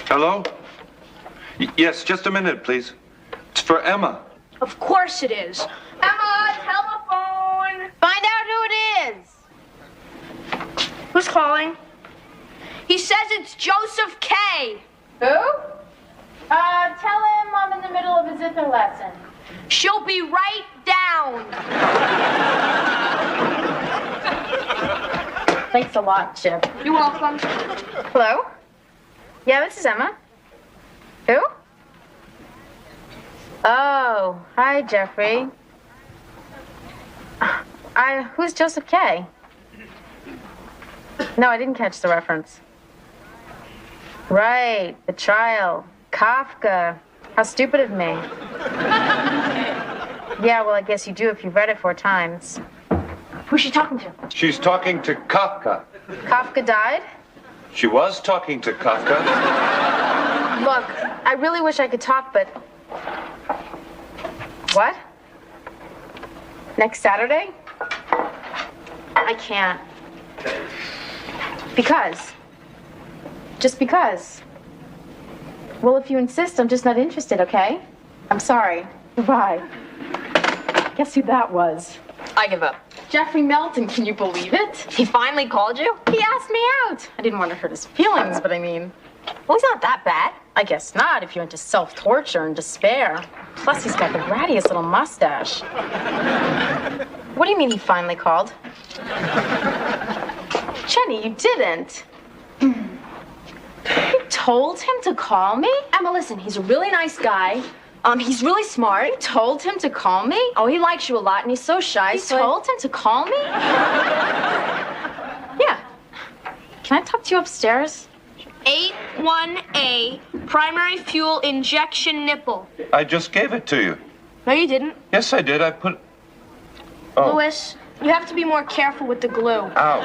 Hello? Yes, just a minute, please. It's for Emma. Of course it is. Emma, telephone. Find out who it is. Who's calling? He says it's Joseph K. Who? Tell him I'm in the middle of a zither lesson. She'll be right down. Thanks a lot, Chip. You're welcome. Hello? Yeah, this is Emma. Who? Oh, hi, Jeffrey. Who's Joseph K? No, I didn't catch the reference. Right, the trial. Kafka. How stupid of me. Yeah, well, I guess you do if you've read it 4 times. Who's she talking to? She's talking to Kafka. Kafka died? She was talking to Kafka. Look, I really wish I could talk, but... What? Next Saturday? I can't. Because? Just because. Well, if you insist, I'm just not interested, okay? I'm sorry. Goodbye. Guess who that was? I give up. Jeffrey Melton, can you believe it? He finally called you? He asked me out. I didn't want to hurt his feelings, but I mean... Well, he's not that bad. I guess not if you're into self-torture and despair. Plus, he's got the rattiest little mustache. What do you mean he finally called? Jenny, you didn't. You told him to call me? Emma, listen, he's a really nice guy. He's really smart. You told him to call me? Oh, he likes you a lot, and he's so shy. You so told him to call me? Yeah. Can I talk to you upstairs? 81A, primary fuel injection nipple. I just gave it to you. No, you didn't. Yes, I did. I put... Oh. Louis, You have to be more careful with the glue. Ow.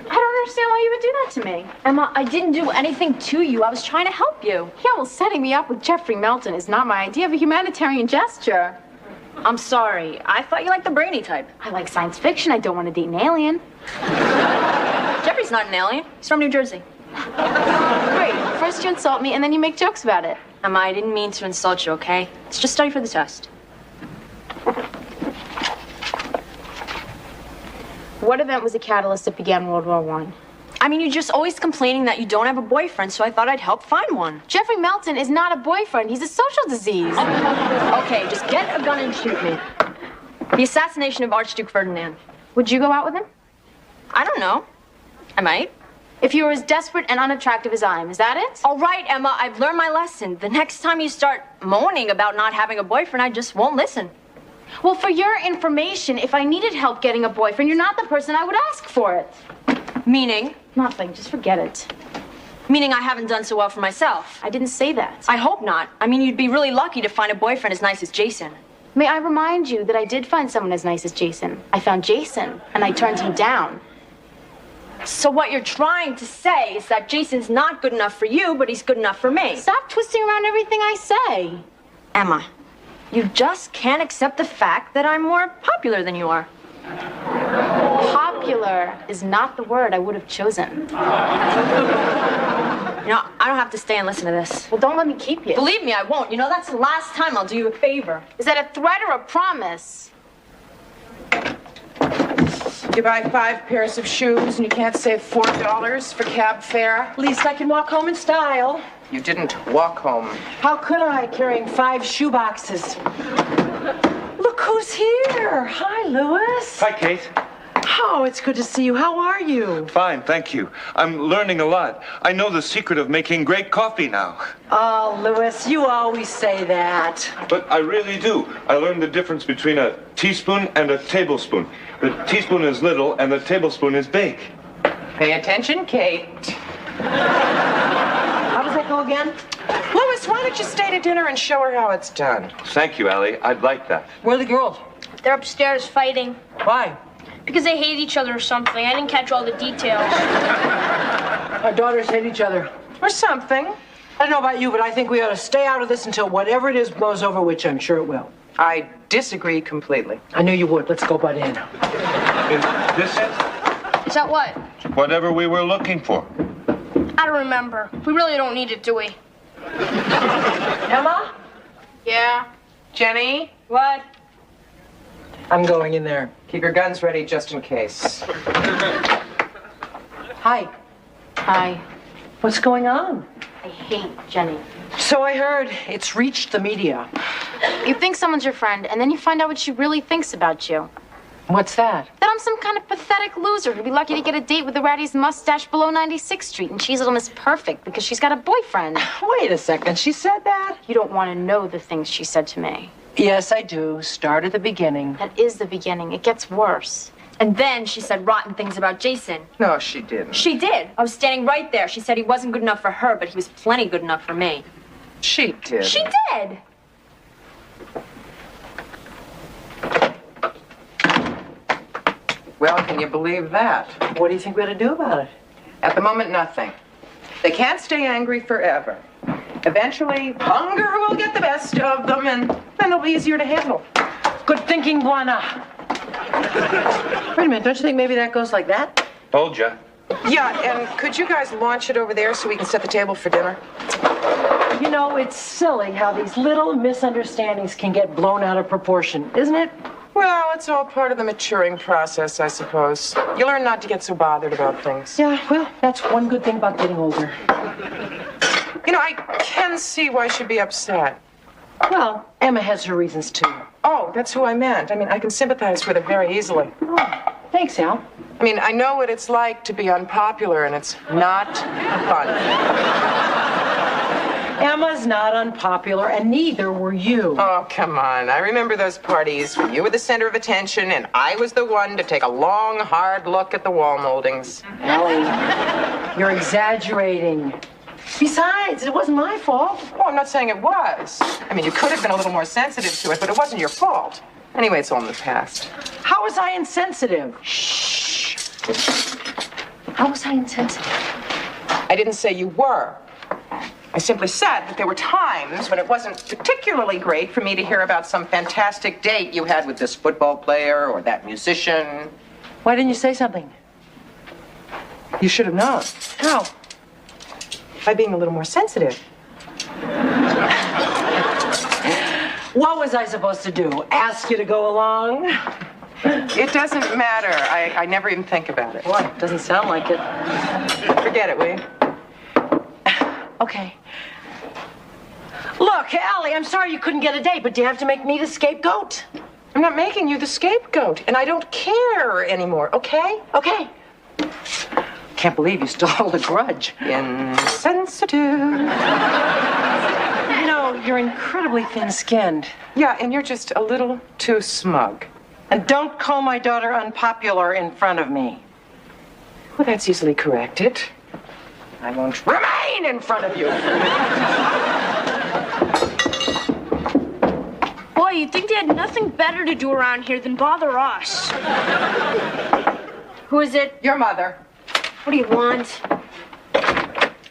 I don't understand why you would do that to me. Emma, I didn't do anything to you. I was trying to help you. Yeah, well, setting me up with Jeffrey Melton is not my idea of a humanitarian gesture. I'm sorry. I thought you liked the brainy type. I like science fiction. I don't want to date an alien. Jeffrey's not an alien. He's from New Jersey. Great. First you insult me, and then you make jokes about it. Emma, I didn't mean to insult you, okay? Let's just study for the test. What event was a catalyst that began World War I? I mean, you're just always complaining that you don't have a boyfriend, so I thought I'd help find one. Jeffrey Melton is not a boyfriend. He's a social disease. Okay, just get a gun and shoot me. The assassination of Archduke Ferdinand. Would you go out with him? I don't know. I might. If you were as desperate and unattractive as I am, is that it? All right, Emma, I've learned my lesson. The next time you start moaning about not having a boyfriend, I just won't listen. Well, for your information, if I needed help getting a boyfriend, you're not the person I would ask for it. Meaning? Nothing. Just forget it. Meaning I haven't done so well for myself. I didn't say that. I hope not. I mean, you'd be really lucky to find a boyfriend as nice as Jason. May I remind you that I did find someone as nice as Jason. I found Jason, and I turned him down. So what you're trying to say is that Jason's not good enough for you, but he's good enough for me. Stop twisting around everything I say. Emma, you just can't accept the fact that I'm more popular than you are. Popular is not the word I would have chosen. You know, I don't have to stay and listen to this. Well, don't let me keep you. Believe me, I won't. You know, that's the last time I'll do you a favor. Is that a threat or a promise? You buy 5 pairs of shoes and you can't save $4 for cab fare? At least I can walk home in style. You didn't walk home. How could I, carrying 5 shoe boxes? Look who's here. Hi, Louis. Hi, Kate. Oh, it's good to see you. How are you? Fine, thank you. I'm learning a lot. I know the secret of making great coffee now. Oh, Louis, you always say that. But I really do. I learned the difference between a teaspoon and a tablespoon. The teaspoon is little and the tablespoon is big. Pay attention, Kate. How does that go again? Louis, why don't you stay to dinner and show her how it's done? Thank you, Allie. I'd like that. Where are the girls? They're upstairs fighting. Why? Because they hate each other or something. I didn't catch all the details. Our daughters hate each other. Or something. I don't know about you, but I think we ought to stay out of this until whatever it is blows over, which I'm sure it will. I disagree completely. I knew you would. Let's go butt in. Is this it? Is that what? Whatever we were looking for. I don't remember. We really don't need it, do we? Emma? Yeah. Jenny? What? I'm going in there. Keep your guns ready just in case. Hi. Hi. What's going on? I hate Jenny. So I heard. It's reached the media. You think someone's your friend, and then you find out what she really thinks about you. What's that? That I'm some kind of pathetic loser who'd be lucky to get a date with the rattiest mustache below 96th Street, and she's little Miss Perfect because she's got a boyfriend. Wait a second. She said that? You don't want to know the things she said to me. Yes, I do. Start at the beginning. That is the beginning. It gets worse. And then she said rotten things about Jason. No, she didn't. She did. I was standing right there. She said he wasn't good enough for her, but he was plenty good enough for me. She did. She did. Well, can you believe that? What do you think we ought to do about it? At the moment, nothing. They can't stay angry forever. Eventually, hunger will get the best of them, and then it'll be easier to handle. Good thinking, Buana. Wait a minute. Don't you think maybe that goes like that? Told ya. Yeah, and could you guys launch it over there so we can set the table for dinner? You know, it's silly how these little misunderstandings can get blown out of proportion, isn't it? Well, it's all part of the maturing process, I suppose. You learn not to get so bothered about things. Yeah, well, that's one good thing about getting older. You know, I can see why she'd be upset. Well, Emma has her reasons, too. Oh, that's who I meant. I mean, I can sympathize with her very easily. Oh, thanks, Al. I mean, I know what it's like to be unpopular, and it's not fun. Emma's not unpopular, and neither were you. Oh, come on. I remember those parties when you were the center of attention, and I was the one to take a long, hard look at the wall moldings. Allie, you're exaggerating. Besides, it wasn't my fault. Oh, I'm not saying it was. I mean, you could have been a little more sensitive to it, but it wasn't your fault. Anyway, it's all in the past. How was I insensitive? Shh. How was I insensitive? I didn't say you were. I simply said that there were times when it wasn't particularly great for me to hear about some fantastic date you had with this football player or that musician. Why didn't you say something? You should have known. How? By being a little more sensitive. What was I supposed to do? Ask you to go along? It doesn't matter. I never even think about it. What? Doesn't sound like it. Forget it, will you? Okay. Look, Allie, I'm sorry you couldn't get a date, but do you have to make me the scapegoat? I'm not making you the scapegoat, and I don't care anymore, okay? Okay. Can't believe you still hold a grudge. Insensitive. You know, you're incredibly thin-skinned. Yeah, and you're just a little too smug. And don't call my daughter unpopular in front of me. Well, that's easily corrected. I won't remain in front of you. Boy, you'd think they had nothing better to do around here than bother us. Who is it? Your mother. What do you want?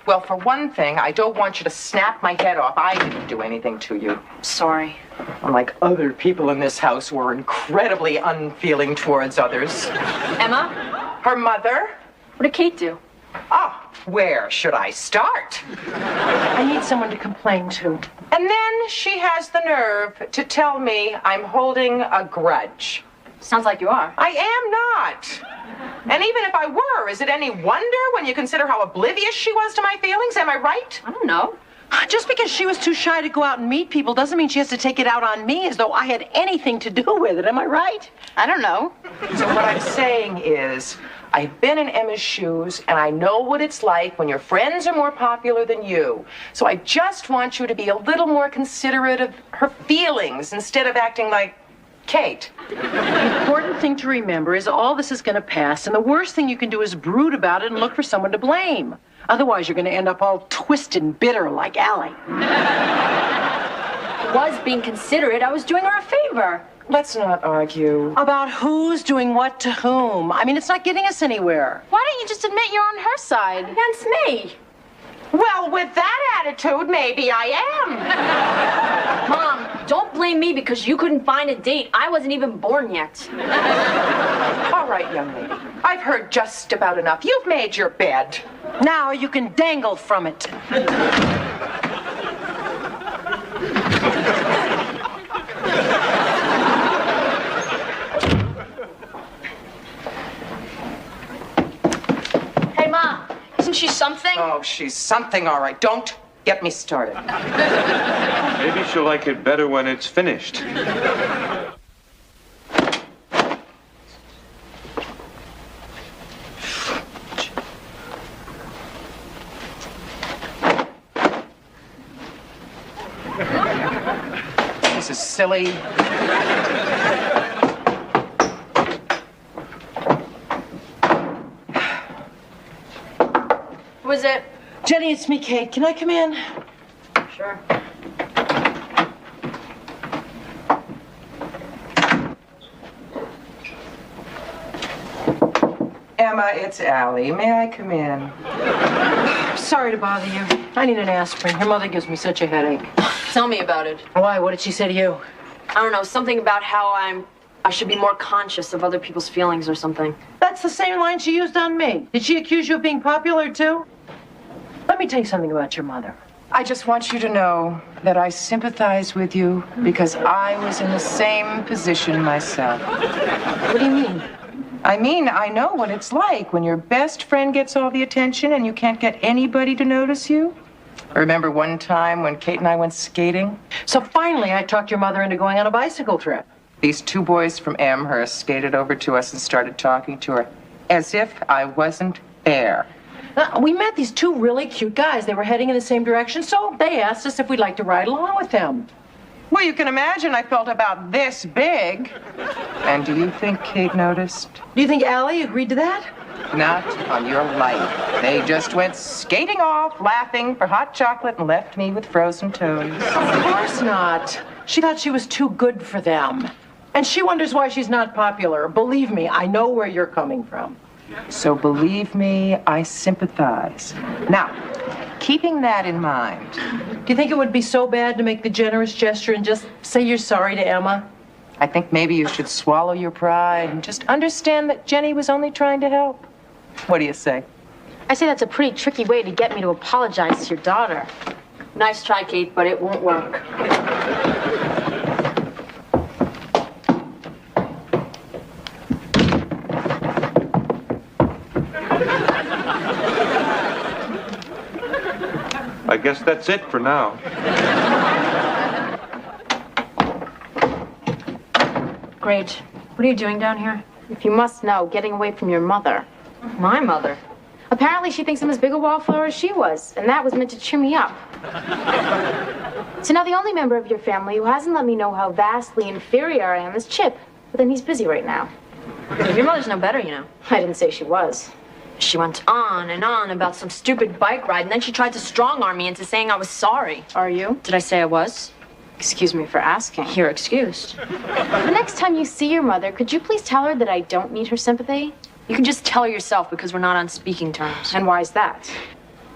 Well, for one thing, I don't want you to snap my head off. I didn't do anything to you. Sorry. Unlike other people in this house who are incredibly unfeeling towards others. Emma? Her mother? What did Kate do? Ah, where should I start? I need someone to complain to. And then she has the nerve to tell me I'm holding a grudge. Sounds like you are. I am not. And even if I were, is it any wonder when you consider how oblivious she was to my feelings? Am I right? I don't know. Just because she was too shy to go out and meet people doesn't mean she has to take it out on me as though I had anything to do with it. Am I right? I don't know. So what I'm saying is, I've been in Emma's shoes, and I know what it's like when your friends are more popular than you. So I just want you to be a little more considerate of her feelings instead of acting like Kate. The important thing to remember is all this is going to pass, and the worst thing you can do is brood about it and look for someone to blame. Otherwise, you're going to end up all twisted and bitter like Allie. I was being considerate. I was doing her a favor. Let's not argue. About who's doing what to whom. I mean, it's not getting us anywhere. Why don't you just admit you're on her side? Against me. Well, with that attitude, maybe I am. Mom, don't blame me because you couldn't find a date. I wasn't even born yet. All right, young lady. I've heard just about enough. You've made your bed. Now you can dangle from it. Hey, Mom, isn't she something? Oh, she's something, all right. Don't get me started. Maybe she'll like it better when it's finished. This is silly. Who is it? Jenny, it's me, Kate. Can I come in? Sure. Emma, it's Allie. May I come in? Sorry to bother you. I need an aspirin. Your mother gives me such a headache. Tell me about it. Why? What did she say to you? I don't know, something about how I should be more conscious of other people's feelings or something. That's the same line she used on me. Did she accuse you of being popular, too? Let me tell you something about your mother. I just want you to know that I sympathize with you because I was in the same position myself. What do you mean? I mean, I know what it's like when your best friend gets all the attention and you can't get anybody to notice you. I remember one time when Kate and I went skating. So finally, I talked your mother into going on a bicycle trip. These two boys from Amherst skated over to us and started talking to her as if I wasn't there. We met these two really cute guys. They were heading in the same direction, so they asked us if we'd like to ride along with them. Well, you can imagine I felt about this big. And do you think Kate noticed? Do you think Allie agreed to that? Not on your life. They just went skating off, laughing for hot chocolate, and left me with frozen toes. Of course not. She thought she was too good for them. And she wonders why she's not popular. Believe me, I know where you're coming from. So believe me, I sympathize. Now, keeping that in mind, Do you think it would be so bad to make the generous gesture and just say you're sorry to Emma? I think maybe you should swallow your pride and just understand that Jenny was only trying to help. What do you say? I say that's a pretty tricky way to get me to apologize to your daughter. Nice try, Kate, but it won't work. I guess that's it for now. Great. What are you doing down here? If you must know, getting away from your mother. My mother. Apparently she thinks I'm as big a wallflower as she was, and that was meant to cheer me up. So now the only member of your family who hasn't let me know how vastly inferior I am is Chip. But then he's busy right now. Your mother's no better, you know. I didn't say she was. She went on and on about some stupid bike ride, and then she tried to strong-arm me into saying I was sorry. Are you? Did I say I was? Excuse me for asking. You're excused. The next time you see your mother, could you please tell her that I don't need her sympathy? You can just tell her yourself because we're not on speaking terms. And why is that?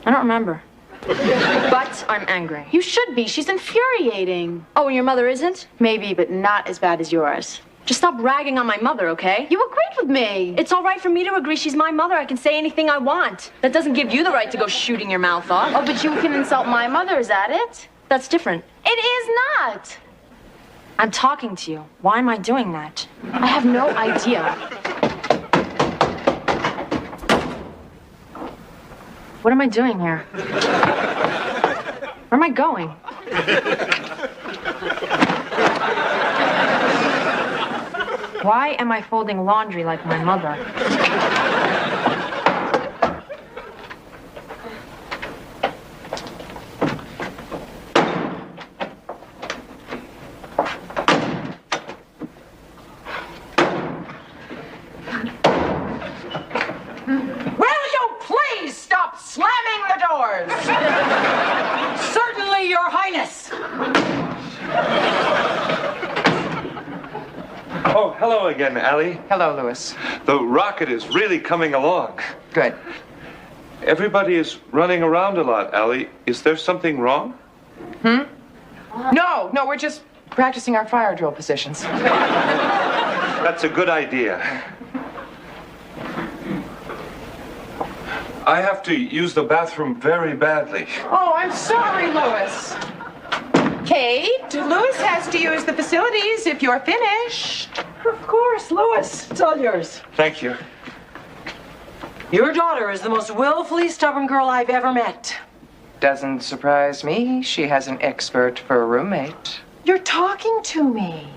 I don't remember. But I'm angry. You should be. She's infuriating. Oh, and your mother isn't? Maybe, but not as bad as yours. Just stop ragging on my mother, okay? You agreed with me. It's all right for me to agree she's my mother. I can say anything I want. That doesn't give you the right to go shooting your mouth off. Oh, but you can insult my mother, is that it? That's different. It is not. I'm talking to you. Why am I doing that? I have no idea. What am I doing here? Where am I going? Why am I folding laundry like my mother? Will you please stop slamming the doors? Certainly, Your Highness. Oh, hello again, Allie. Hello, Louis. The rocket is really coming along. Good. Everybody is running around a lot, Allie. Is there something wrong? No, we're just practicing our fire drill positions. That's a good idea. I have to use the bathroom very badly. Oh, I'm sorry, Louis. Kate, Louis has to use the facilities if you're finished. Of course, Louis. It's all yours. Thank you. Your daughter is the most willfully stubborn girl I've ever met. Doesn't surprise me. She has an expert for a roommate. You're talking to me.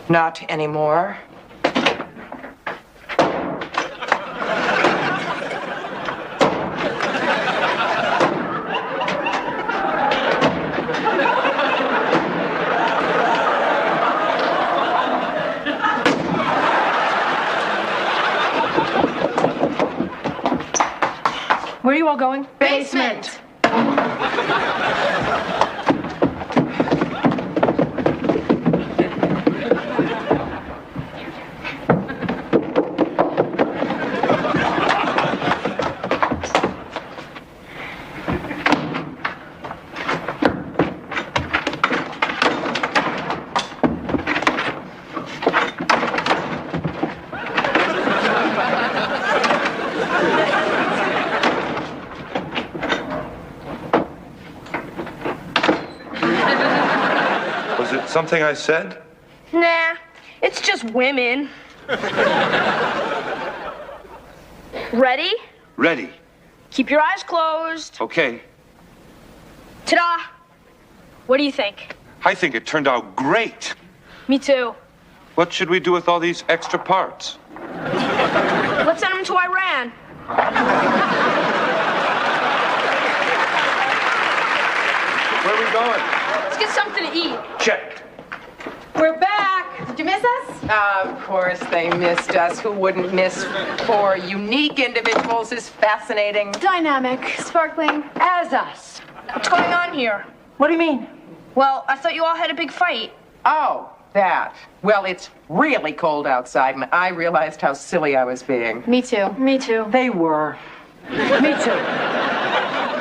Not anymore. Where are you all going? Basement. Was it something I said? Nah, it's just women. Ready? Ready. Keep your eyes closed. Okay. Ta-da! What do you think? I think it turned out great. Me too. What should we do with all these extra parts? Let's send them to Iran. Where are we going? Let's get something to eat. Check. We're back. Did you miss us? Of course they missed us. Who wouldn't miss four unique individuals as fascinating? Dynamic, sparkling. As us. What's going on here? What do you mean? Well, I thought you all had a big fight. Oh, that. Well, it's really cold outside, and I realized how silly I was being. Me too. Me too. They were. Me too.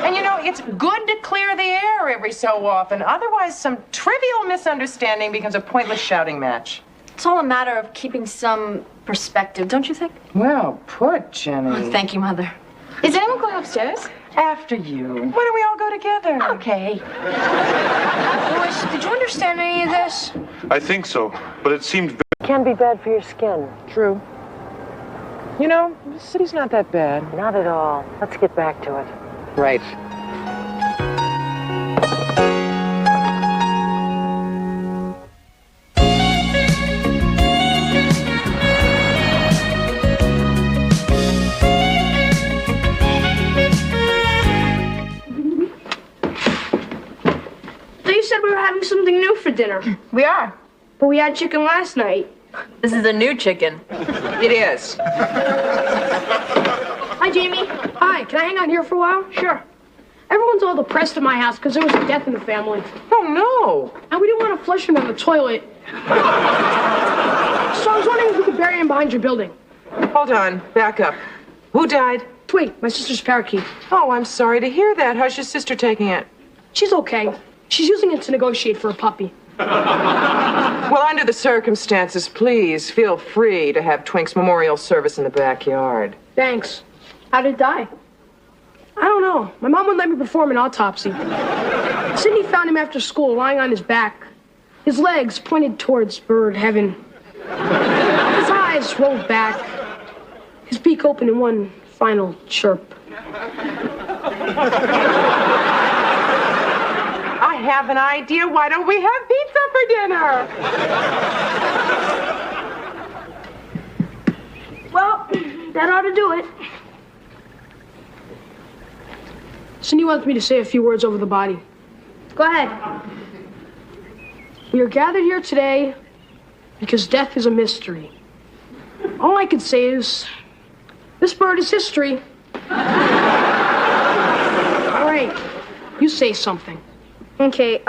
And you know, it's good to clear the air every so often. Otherwise, some trivial misunderstanding becomes a pointless shouting match. It's all a matter of keeping some perspective, don't you think? Well put, Jenny. Oh, thank you, Mother. Is anyone going upstairs? After you. Why don't we all go together? Okay. Louis, did you understand any of this? I think so, but it seemed Can be bad for your skin. True. You know, the city's not that bad. Not at all. Let's get back to it. Right. They said we were having something new for dinner. We are. But we had chicken last night. This is a new chicken. It is. Hi, Jamie. Hi, can I hang out here for a while? Sure. Everyone's all depressed at my house because there was a death in the family. Oh, no. And we didn't want to flush him down the toilet. So I was wondering if we could bury him behind your building. Hold on. Back up. Who died? Twig, my sister's parakeet. Oh, I'm sorry to hear that. How's your sister taking it? She's okay. She's using it to negotiate for a puppy. Well, under the circumstances, please feel free to have Twink's memorial service in the backyard. Thanks. How did it die? I don't know. My mom wouldn't let me perform an autopsy. Sydney found him after school, lying on his back. His legs pointed towards bird heaven. His eyes rolled back. His beak open in one final chirp. I have an idea. Why don't we have pizza for dinner? Well, that ought to do it. Cindy wants me to say a few words over the body. Go ahead. We are gathered here today because death is a mystery. All I can say is, this bird is history. All right, you say something. Okay,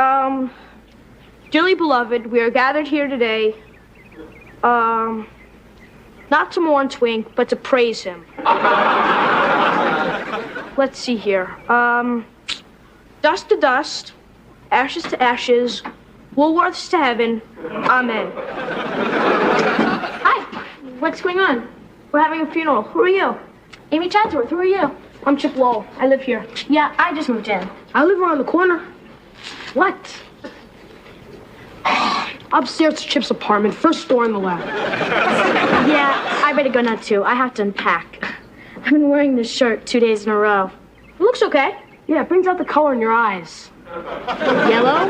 dearly beloved, we are gathered here today, not to mourn Twink, but to praise him. Let's see here. Dust to dust, ashes to ashes, Woolworths to heaven. Amen. Hi. What's going on? We're having a funeral. Who are you? Amy Chadsworth, who are you? I'm Chip Lowell. I live here. Yeah, I just moved in. I live around the corner. What? Upstairs to Chip's apartment, first door on the left. Yeah, I better go now too. I have to unpack. I've been wearing this shirt 2 days in a row. It looks okay. Yeah, it brings out the color in your eyes. Yellow?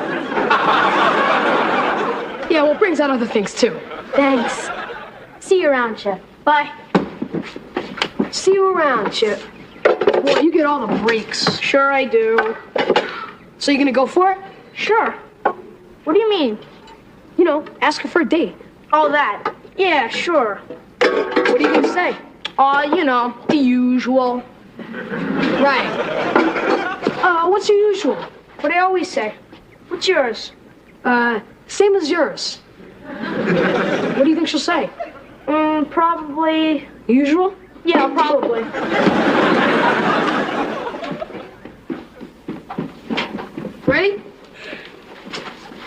Yeah, well, it brings out other things too. Thanks. See you around, Chip. Bye. See you around, Chip. Boy, you get all the breaks. Sure I do. So you gonna go for it? Sure. What do you mean? You know, ask her for a date. All that. Yeah, sure. What are you gonna say? You know, the usual. Right. What's your usual? What I always say. What's yours? Same as yours. What do you think she'll say? Probably. Usual? Yeah, probably. Ready?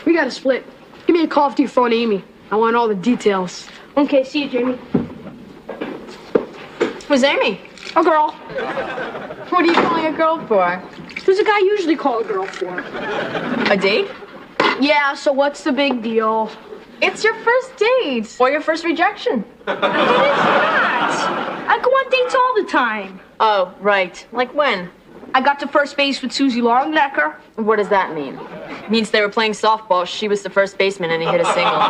We gotta split. Give me a call after you phone Amy. I want all the details. Okay, see you, Jamie. Who's Amy? A girl. What are you calling a girl for? Who's a guy usually call a girl for? A date? Yeah, so what's the big deal? It's your first date. Or your first rejection. It is not. I go on dates all the time. Oh, right. Like when? I got to first base with Susie Longnecker. What does that mean? It means they were playing softball. She was the first baseman and he hit a single.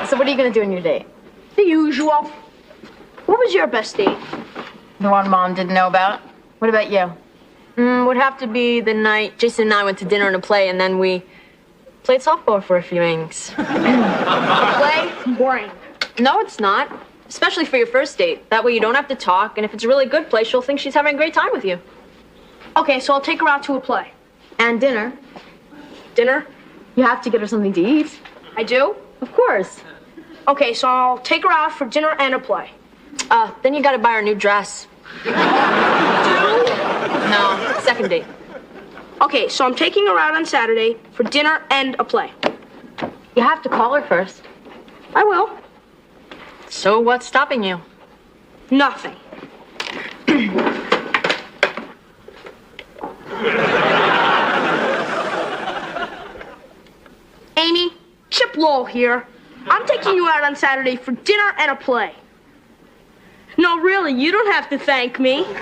So what are you going to do on your date? The usual. What was your best date? The one Mom didn't know about. What about you? Would have to be the night Jason and I went to dinner and a play, and then we played softball for a few innings. Play? Boring. No, it's not. Especially for your first date. That way you don't have to talk, and if it's a really good play, she'll think she's having a great time with you. Okay, so I'll take her out to a play. And dinner. Dinner? You have to get her something to eat. I do? Of course. Okay, so I'll take her out for dinner and a play. Then you gotta buy her a new dress. No, second date. Okay, so I'm taking her out on Saturday for dinner and a play. You have to call her first. I will. So what's stopping you? Nothing. Amy, Chip Lowell here. I'm taking you out on Saturday for dinner and a play. No, really, you don't have to thank me. Chip?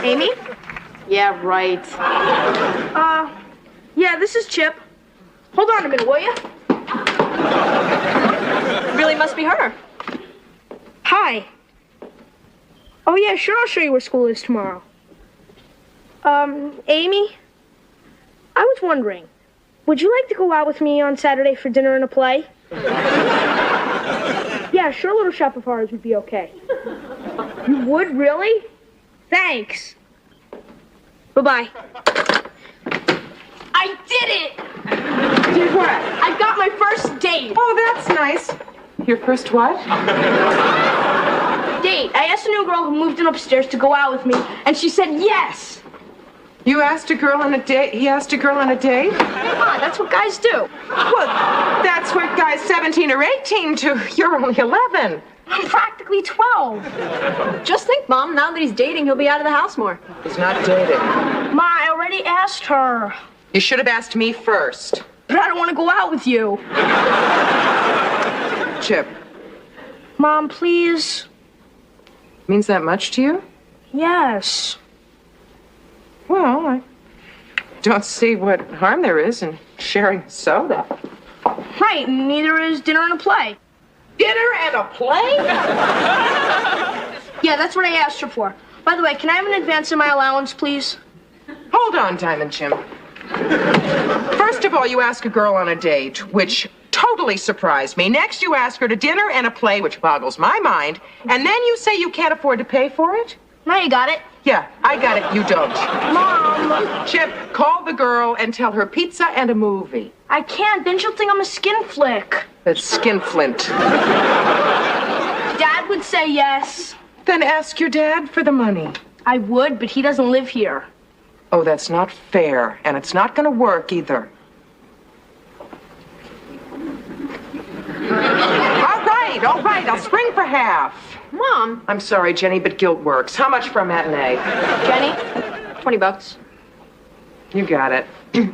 Amy? Yeah, right. Yeah, this is Chip. Hold on a minute, will you? Really must be her. Hi. Oh, yeah, sure, I'll show you where school is tomorrow. Amy? I was wondering, would you like to go out with me on Saturday for dinner and a play? Yeah, sure, Little Shop of Horrors would be okay. You would, really? Thanks. Bye-bye. I did it! Did what? I got my first date. Oh, that's nice. Your first what? Date. I asked a new girl who moved in upstairs to go out with me, and she said yes. You asked a girl on a date? He asked a girl on a date? Come on, that's what guys do. Well, that's what guys 17 or 18 do. You're only 11. I'm practically 12. Just think, Mom, now that he's dating, he'll be out of the house more. He's not dating. Ma, I already asked her. You should have asked me first. But I don't want to go out with you. Chip. Mom, please. Means that much to you? Yes. Well, I don't see what harm there is in sharing soda. Right, neither is dinner and a play. Dinner and a play? Yeah, that's what I asked her for. By the way, can I have an advance in my allowance, please? Hold on, Diamond Jim. First of all, you ask a girl on a date, which totally surprised me. Next, you ask her to dinner and a play, which boggles my mind. And then you say you can't afford to pay for it? Now you got it. Yeah, I got it. You don't. Mom! Chip, call the girl and tell her pizza and a movie. I can't. Then she'll think I'm a skinflick. That's skinflint. Dad would say yes. Then ask your dad for the money. I would, but he doesn't live here. Oh, that's not fair, and it's not going to work either. All right, I'll spring for half. Mom. I'm sorry, Jenny, but guilt works. How much for a matinee? Jenny, $20. You got it.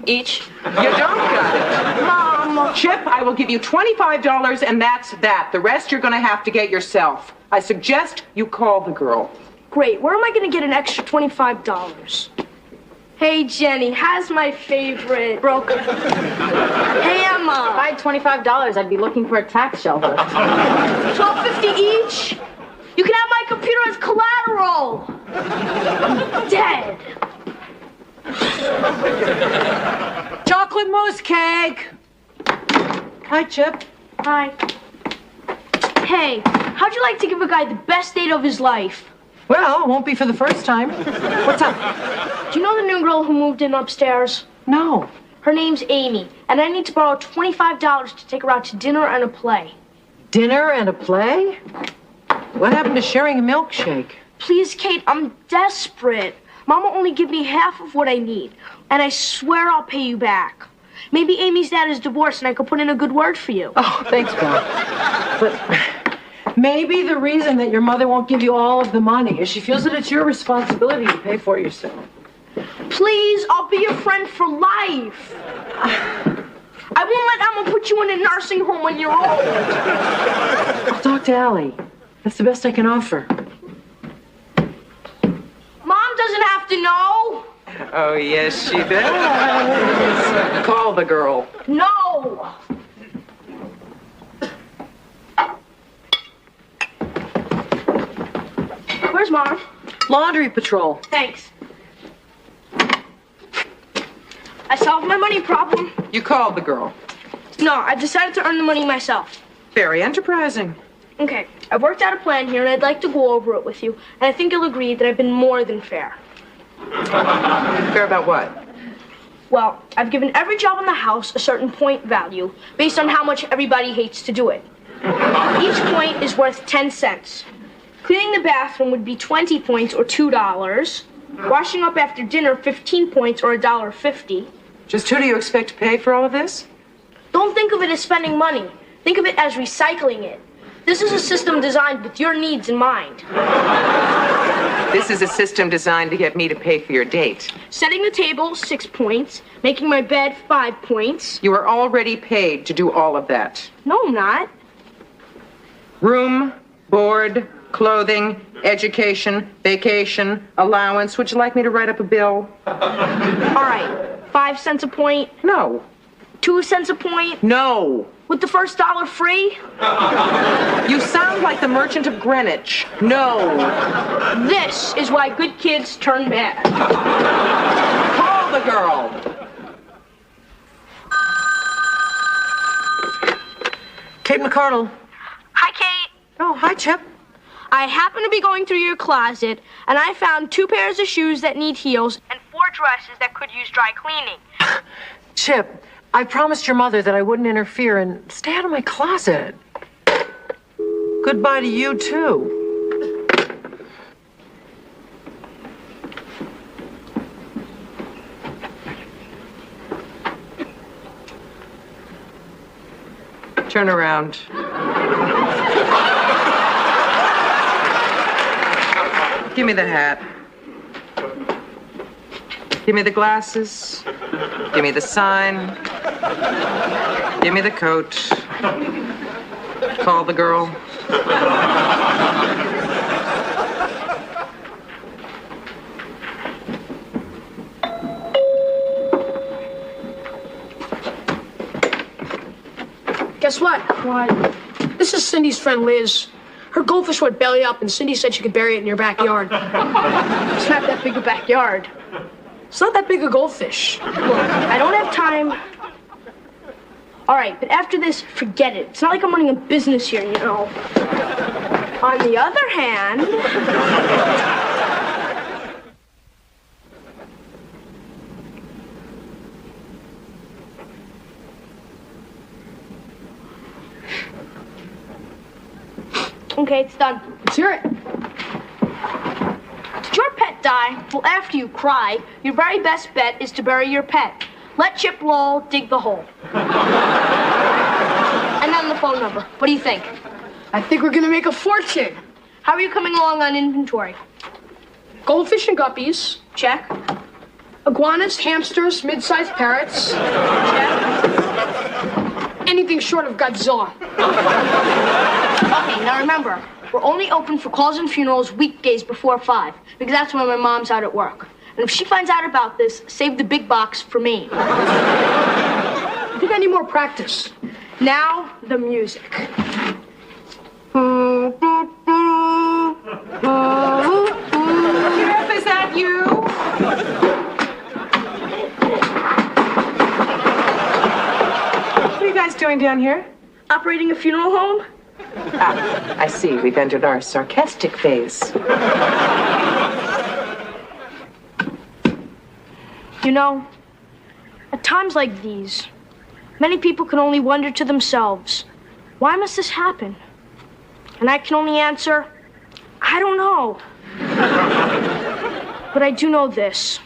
Each? You don't got it. Mom! Chip, I will give you $25, and that's that. The rest you're going to have to get yourself. I suggest you call the girl. Great. Where am I going to get an extra $25? Hey, Jenny, how's my favorite? Broke. Hey, Emma. If I had $25, I'd be looking for a tax shelter. $12.50 each? You can have my computer as collateral. I'm dead. Chocolate mousse cake. Hi, Chip. Hi. Hey, how'd you like to give a guy the best date of his life? Well, it won't be for the first time. What's up? Do you know the new girl who moved in upstairs? No. Her name's Amy, and I need to borrow $25 to take her out to dinner and a play. Dinner and a play? What happened to sharing a milkshake? Please, Kate, I'm desperate. Mama only give me half of what I need, and I swear I'll pay you back. Maybe Amy's dad is divorced, and I could put in a good word for you. Oh, thanks, Bob. But maybe the reason that your mother won't give you all of the money is she feels that it's your responsibility to pay for it yourself. Please, I'll be your friend for life. I won't let Emma put you in a nursing home when you're old. I'll talk to Allie. That's the best I can offer. Mom doesn't have to know. Oh, yes, she does. Call the girl. No. Where's Mom? Laundry patrol. Thanks. I solved my money problem. You called the girl. No, I decided to earn the money myself. Very enterprising. Okay, I've worked out a plan here, and I'd like to go over it with you. And I think you'll agree that I've been more than fair. Fair about what? Well, I've given every job in the house a certain point value based on how much everybody hates to do it. Each point is worth 10 cents. Cleaning the bathroom would be 20 points or $2. Washing up after dinner, 15 points or $1.50. Just who do you expect to pay for all of this? Don't think of it as spending money. Think of it as recycling it. This is a system designed with your needs in mind. This is a system designed to get me to pay for your date. Setting the table, 6 points. Making my bed, 5 points. You are already paid to do all of that. No, I'm not. Room, board, clothing, education, vacation, allowance. Would you like me to write up a bill? All right, 5 cents a point. No. 2 cents a point. No. With the first dollar free? You sound like the Merchant of Greenwich. No. This is why good kids turn bad. Call the girl. Kate McCardle. Hi, Kate. Oh, hi, Chip. I happen to be going through your closet, and I found 2 pairs of shoes that need heels and 4 dresses that could use dry cleaning. Chip, I promised your mother that I wouldn't interfere and stay out of my closet. Goodbye to you, too. Turn around. Give me the hat. Give me the glasses. Give me the sign. Give me the coat. Call the girl. Guess what? What? This is Cindy's friend Liz. Her goldfish went belly up, and Cindy said she could bury it in your backyard. It's not that big a backyard. It's not that big a goldfish. Look, I don't have time. All right, but after this, forget it. It's not like I'm running a business here, you know. On the other hand... Okay, it's done. Let's hear it. Did your pet die? Well, after you cry, your very best bet is to bury your pet. Let Chip Lowell dig the hole. And then the phone number. What do you think? I think we're gonna make a fortune. How are you coming along on inventory? Goldfish and guppies. Check. Iguanas, hamsters, mid-sized parrots. Check. Anything short of Godzilla. Okay, now remember, we're only open for calls and funerals weekdays before 5, because that's when my mom's out at work. And if she finds out about this, save the big box for me. I think I need more practice. Now, the music. Jeff, is that you? What are you guys doing down here? Operating a funeral home? Ah, I see. We've entered our sarcastic phase. You know, at times like these, many people can only wonder to themselves, why must this happen? And I can only answer, I don't know. But I do know this,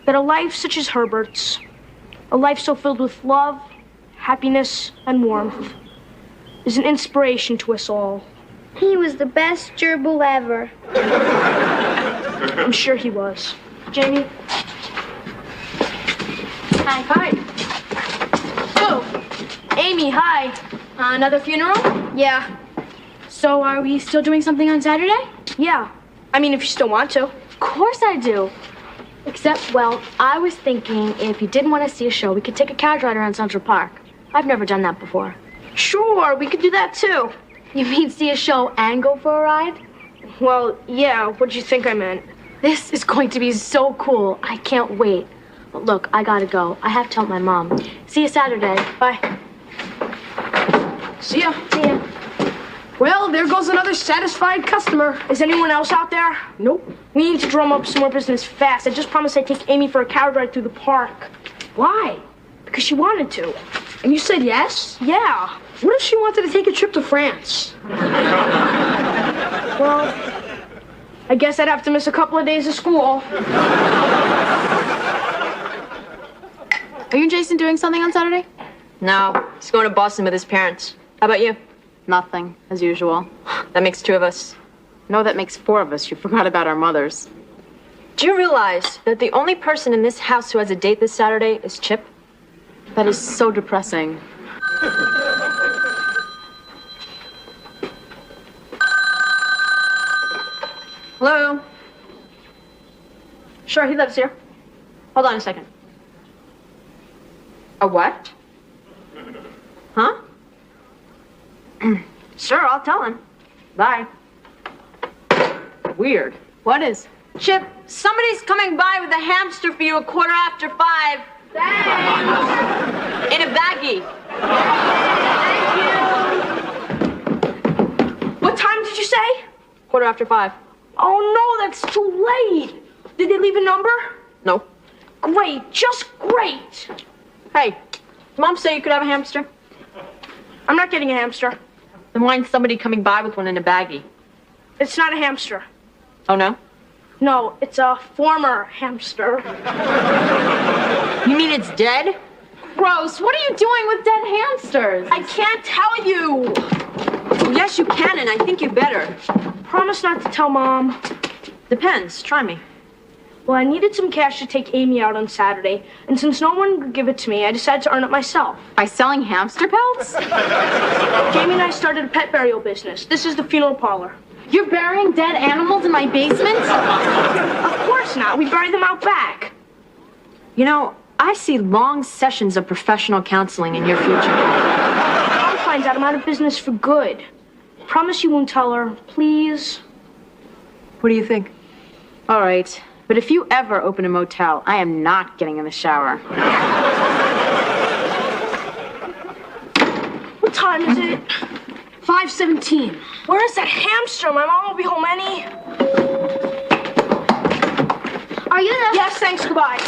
that a life such as Herbert's, a life so filled with love, happiness, and warmth, is an inspiration to us all. He was the best gerbil ever. I'm sure he was. Jamie? Hi. Hi. Oh, Amy, hi. Another funeral? Yeah. So are we still doing something on Saturday? Yeah. I mean, if you still want to. Of course I do. Except, well, I was thinking if you didn't want to see a show, we could take a carriage ride around Central Park. I've never done that before. Sure, we could do that too. You mean see a show and go for a ride? Well, yeah, what'd you think I meant? This is going to be so cool. I can't wait. But look, I gotta go. I have to tell my mom. See you Saturday. Bye. See ya. See ya. Well, there goes another satisfied customer. Is anyone else out there? Nope. We need to drum up some more business fast. I just promised I'd take Amy for a carriage ride through the park. Why? Because she wanted to. And you said yes? Yeah. What if she wanted to take a trip to France? Well, I guess I'd have to miss a couple of days of school. Are you and Jason doing something on Saturday? No, he's going to Boston with his parents. How about you? Nothing, as usual. That makes 2 of us. No, that makes 4 of us. You forgot about our mothers. Do you realize that the only person in this house who has a date this Saturday is Chip? That is so depressing. Hello? Sure, he lives here. Hold on a second. A what? Huh? Sure, I'll tell him. Bye. Weird. What is? Chip, somebody's coming by with a hamster for you 5:15. Thanks. In a baggie. Thank you. What time did you say? 5:15. Oh, no, that's too late. Did they leave a number? No. Great, just great. Hey, did Mom say you could have a hamster? I'm not getting a hamster. Then why isn't somebody coming by with one in a baggie? It's not a hamster. Oh, no? No, it's a former hamster. You mean it's dead? Gross. What are you doing with dead hamsters? I can't tell you. Yes, you can, and I think you better. Promise not to tell Mom. Depends. Try me. Well, I needed some cash to take Amy out on Saturday, and since no one would give it to me, I decided to earn it myself. By selling hamster pelts? Jamie and I started a pet burial business. This is the funeral parlor. You're burying dead animals in my basement? Of course not. We bury them out back. You know, I see long sessions of professional counseling in your future. Mom finds out I'm out of business for good. Promise you won't tell her, please. What do you think? All right. But if you ever open a motel, I am not getting in the shower. What time is it? 5:17. Where is that hamster? My mom won't be home any. Are you the... Yes, thanks, goodbye.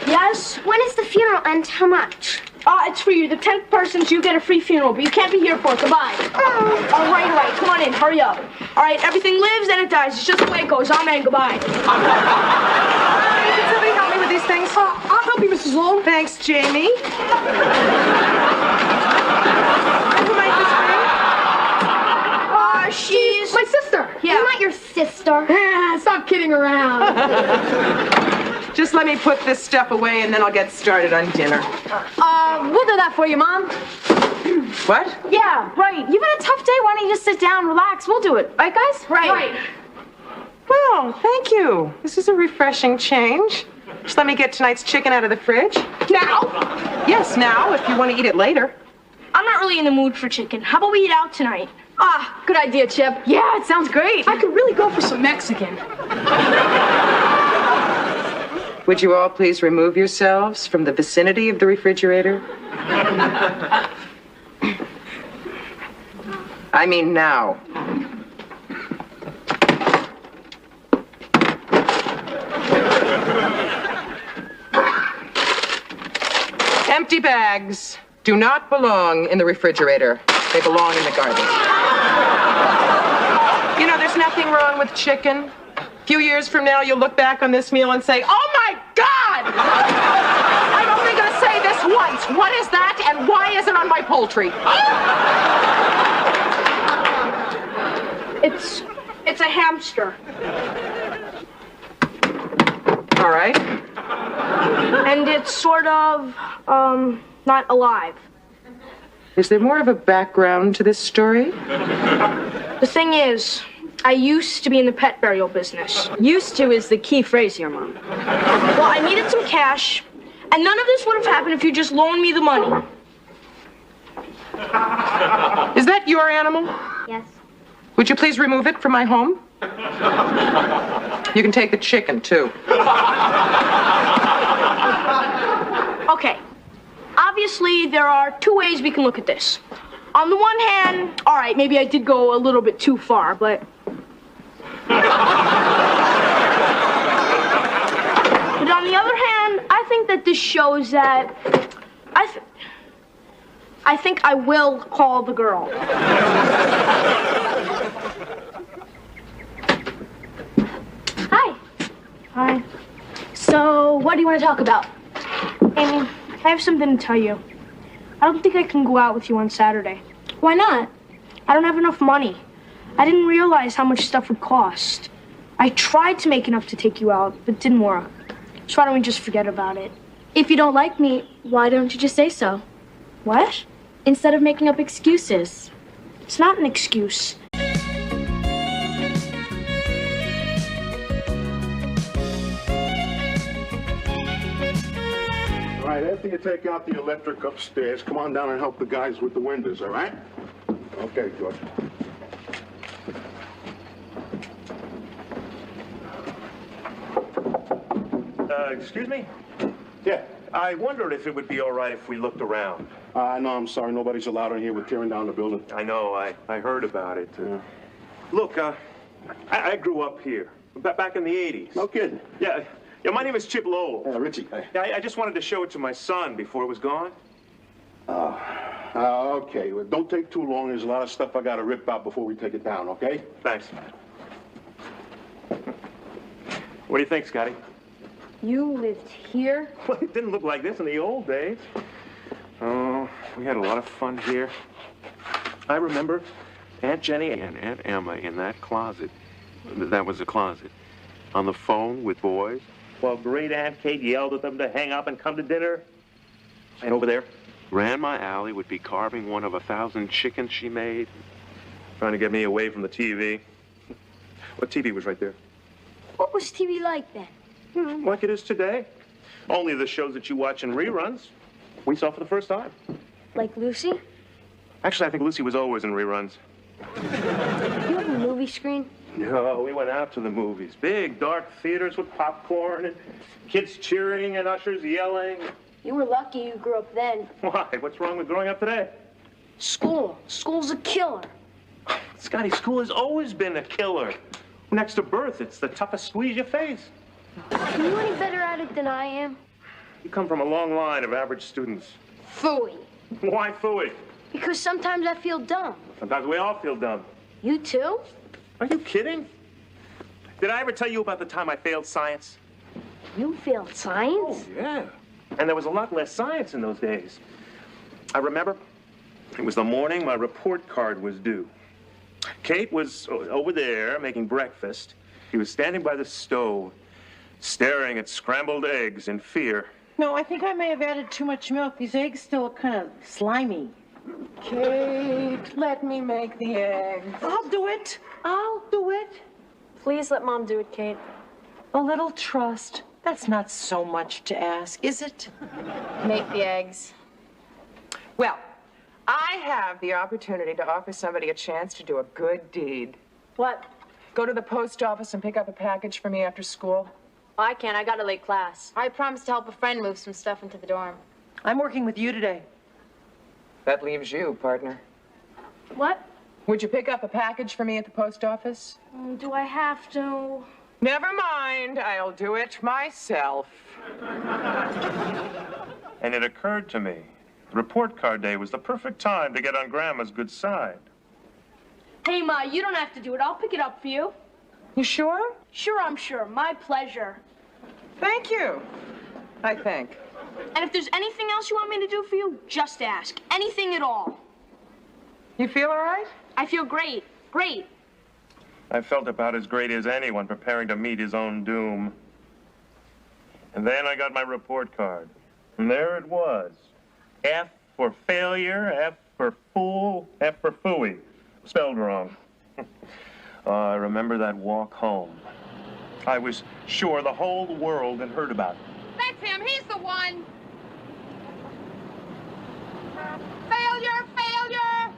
Yes? When is the funeral and how much? It's for you. The 10th persons, you get a free funeral, but you can't be here for it. Goodbye. Oh. All right. Come on in. Hurry up. All right, everything lives and it dies. It's just the way it goes. Amen. Goodbye. Can somebody help me with these things? I'll help you, Mrs. Long. Thanks, Jamie. Who might this be? She's my sister. Yeah. I'm not your sister. Stop kidding around. Just let me put this stuff away and then I'll get started on dinner. We'll do that for you, Mom. What? Yeah, right. You've had a tough day. Why don't you just sit down, relax? We'll do it. Right, guys? Right. Well, thank you. This is a refreshing change. Just let me get tonight's chicken out of the fridge. Now? Yes, now, if you want to eat it later. I'm not really in the mood for chicken. How about we eat out tonight? Good idea, Chip. Yeah, it sounds great. I could really go for some Mexican. Would you all please remove yourselves from the vicinity of the refrigerator? I mean now. Empty bags do not belong in the refrigerator. They belong in the garbage. You know, there's nothing wrong with chicken. A few years from now, you'll look back on this meal and say, oh my God! I'm only going to say this once. What is that and why is it on my poultry? It's a hamster. All right. And it's sort of, not alive. Is there more of a background to this story? The thing is, I used to be in the pet burial business. Used to is the key phrase here, Mom. Well, I needed some cash, and none of this would have happened if you just loaned me the money. Is that your animal? Yes. Would you please remove it from my home? You can take the chicken, too. Okay. Obviously, there are two ways we can look at this. On the one hand, all right, maybe I did go a little bit too far, but... But on the other hand, I think that this shows that I think I will call the girl. Hi. Hi. So, what do you want to talk about? Amy, I have something to tell you. I don't think I can go out with you on Saturday. Why not? I don't have enough money. I didn't realize how much stuff would cost. I tried to make enough to take you out, but it didn't work. So why don't we just forget about it? If you don't like me, why don't you just say so? What? Instead of making up excuses. It's not an excuse. All right, after you take out the electric upstairs, come on down and help the guys with the windows, all right? Okay, George. Excuse me? Yeah. I wondered if it would be all right if we looked around. No, I'm sorry. Nobody's allowed in here. We're tearing down the building. I know. I heard about it. Look, I grew up here, back in the 80s. No kidding. Yeah, my name is Chip Lowell. Yeah, Richie. Yeah, I just wanted to show it to my son before it was gone. Okay. Well, don't take too long. There's a lot of stuff I got to rip out before we take it down, okay? Thanks. What do you think, Scotty? You lived here? Well, it didn't look like this in the old days. Oh, we had a lot of fun here. I remember Aunt Jenny and Aunt Emma in that closet. That was a closet. On the phone with boys, while great Aunt Kate yelled at them to hang up and come to dinner. And over there, Grandma Allie would be carving one of 1,000 chickens she made, trying to get me away from the TV. What TV was right there? What was TV like then? Like it is today. Only the shows that you watch in reruns, we saw for the first time. Like Lucy? Actually, I think Lucy was always in reruns. You have a movie screen? No, we went out to the movies. Big, dark theaters with popcorn and kids cheering and ushers yelling. You were lucky you grew up then. Why? What's wrong with growing up today? School. School's a killer. Scotty, school has always been a killer. Next to birth, it's the toughest squeeze you face. Are you any better at it than I am? You come from a long line of average students. Phooey. Why phooey? Because sometimes I feel dumb. Sometimes we all feel dumb. You too? Are you kidding? Did I ever tell you about the time I failed science? You failed science? Oh, yeah. And there was a lot less science in those days. I remember it was the morning my report card was due. Kate was over there making breakfast. He was standing by the stove, staring at scrambled eggs in fear. No, I think I may have added too much milk. These eggs still look kind of slimy. Kate, let me make the eggs. I'll do it. I'll do it. Please let Mom do it, Kate. A little trust. That's not so much to ask, is it? Make the eggs. Well, I have the opportunity to offer somebody a chance to do a good deed. What? Go to the post office and pick up a package for me after school. Oh, I can't. I got a late class. I promised to help a friend move some stuff into the dorm. I'm working with you today. That leaves you, partner. What? Would you pick up a package for me at the post office? Do I have to? Never mind. I'll do it myself. And it occurred to me, report card day was the perfect time to get on Grandma's good side. Hey, Ma, you don't have to do it. I'll pick it up for you. You sure? Sure, I'm sure. My pleasure. Thank you, I think. And if there's anything else you want me to do for you, just ask. Anything at all. You feel all right? I feel great. Great. I felt about as great as anyone preparing to meet his own doom. And then I got my report card. And there it was. F for failure, F for fool, F for phooey. Spelled wrong. I remember that walk home. I was sure the whole world had heard about it. That's him. He's the one. Failure, failure.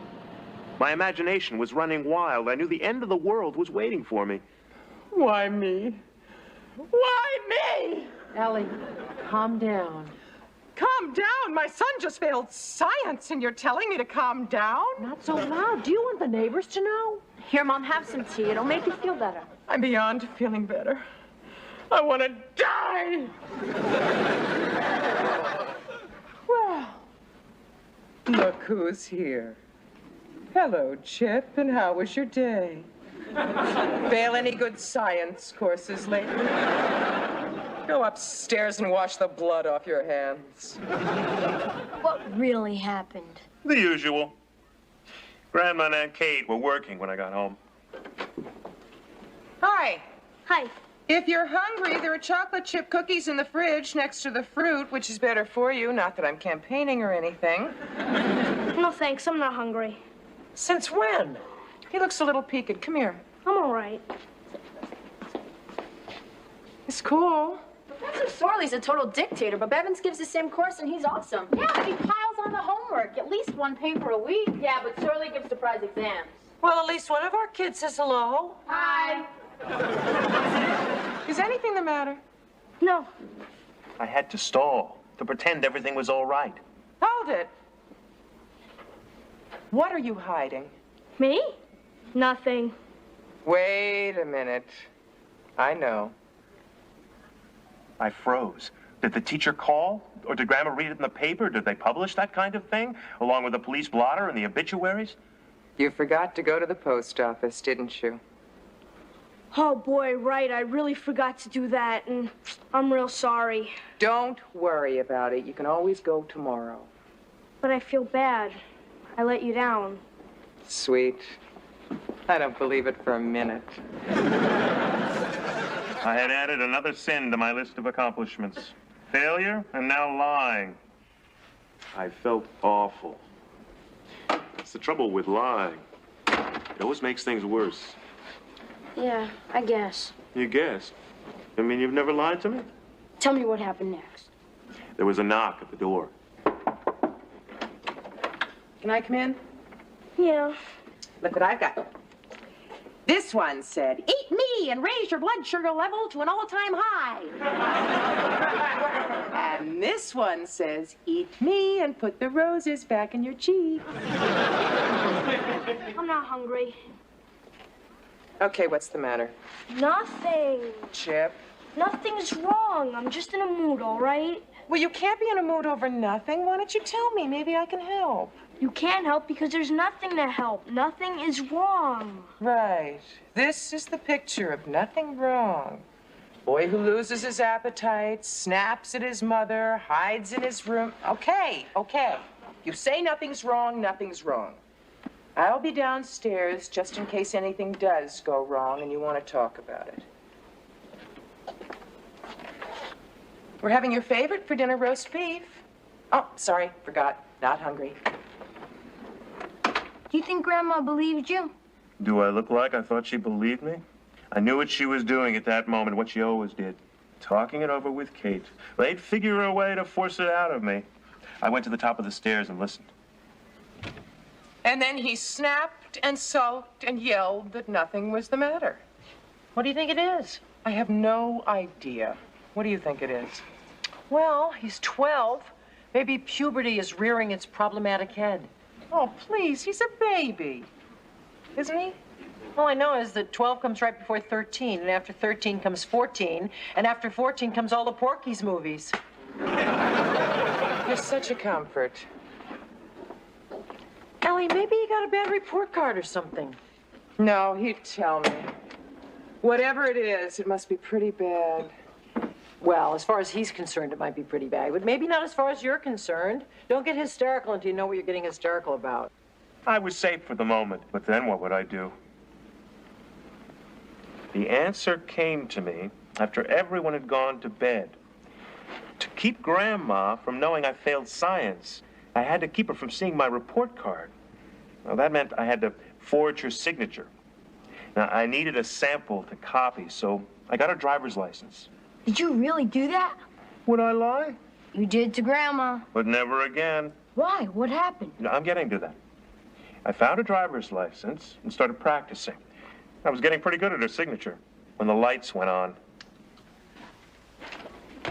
My imagination was running wild. I knew the end of the world was waiting for me. Why me? Why me? Allie, calm down. Calm down. My son just failed science, and you're telling me to calm down? Not so loud. Do you want the neighbors to know? Here, Mom, have some tea. It'll make you feel better. I'm beyond feeling better. I want to die. Well, look who's here. Hello, Chip, and how was your day? Fail any good science courses lately? Go upstairs and wash the blood off your hands. What really happened? The usual. Grandma and Aunt Kate were working when I got home. Hi. Hi. If you're hungry, there are chocolate chip cookies in the fridge next to the fruit, which is better for you. Not that I'm campaigning or anything. No, thanks. I'm not hungry. Since when? He looks a little peaked. Come here. I'm all right. It's cool. Professor Sorley's a total dictator, but Bevins gives the same course and he's awesome. Yeah, he piles on the homework. At least one paper a week. Yeah, but Sorley gives surprise exams. Well, at least one of our kids says hello. Hi. Is anything the matter? No. I had to stall to pretend everything was all right. Hold it. What are you hiding? Me? Nothing. Wait a minute. I know. I froze. Did the teacher call? Or did Grandma read it in the paper? Did they publish that kind of thing? Along with the police blotter and the obituaries? You forgot to go to the post office, didn't you? Oh, boy, right. I really forgot to do that, and I'm real sorry. Don't worry about it. You can always go tomorrow. But I feel bad. I let you down. Sweet. I don't believe it for a minute. I had added another sin to my list of accomplishments. Failure and now lying. I felt awful. It's the trouble with lying. It always makes things worse. Yeah, I guess. You guess? I mean, you've never lied to me? Tell me what happened next. There was a knock at the door. Can I come in? Yeah. Look what I've got. This one said, "Eat me and raise your blood sugar level to an all-time high." And this one says, "Eat me and put the roses back in your cheek." I'm not hungry. Okay, what's the matter? Nothing. Chip? Nothing's wrong. I'm just in a mood, all right? Well, you can't be in a mood over nothing. Why don't you tell me? Maybe I can help. You can't help because there's nothing to help. Nothing is wrong. Right. This is the picture of nothing wrong. Boy who loses his appetite, snaps at his mother, hides in his room. Okay. You say nothing's wrong, nothing's wrong. I'll be downstairs just in case anything does go wrong and you want to talk about it. We're having your favorite for dinner, roast beef. Oh, sorry, forgot. Not hungry. Do you think Grandma believed you? Do I look like I thought she believed me? I knew what she was doing at that moment, what she always did. Talking it over with Kate. They'd figure a way to force it out of me. I went to the top of the stairs and listened. And then he snapped and sulked and yelled that nothing was the matter. What do you think it is? I have no idea. What do you think it is? Well, he's 12. Maybe puberty is rearing its problematic head. Oh, please, he's a baby. Isn't he? All I know is that 12 comes right before 13, and after 13 comes 14, and after 14 comes all the Porky's movies. You're such a comfort. Ellie, maybe you got a bad report card or something. No, he'd tell me. Whatever it is, it must be pretty bad. Well, as far as he's concerned, it might be pretty bad, but maybe not as far as you're concerned. Don't get hysterical until you know what you're getting hysterical about. I was safe for the moment, but then what would I do? The answer came to me after everyone had gone to bed. To keep Grandma from knowing I failed science, I had to keep her from seeing my report card. Well, that meant I had to forge her signature. Now, I needed a sample to copy, so I got her driver's license. Did you really do that? Would I lie? You did to Grandma. But never again. Why? What happened? No, I'm getting to that. I found a driver's license and started practicing. I was getting pretty good at her signature when the lights went on.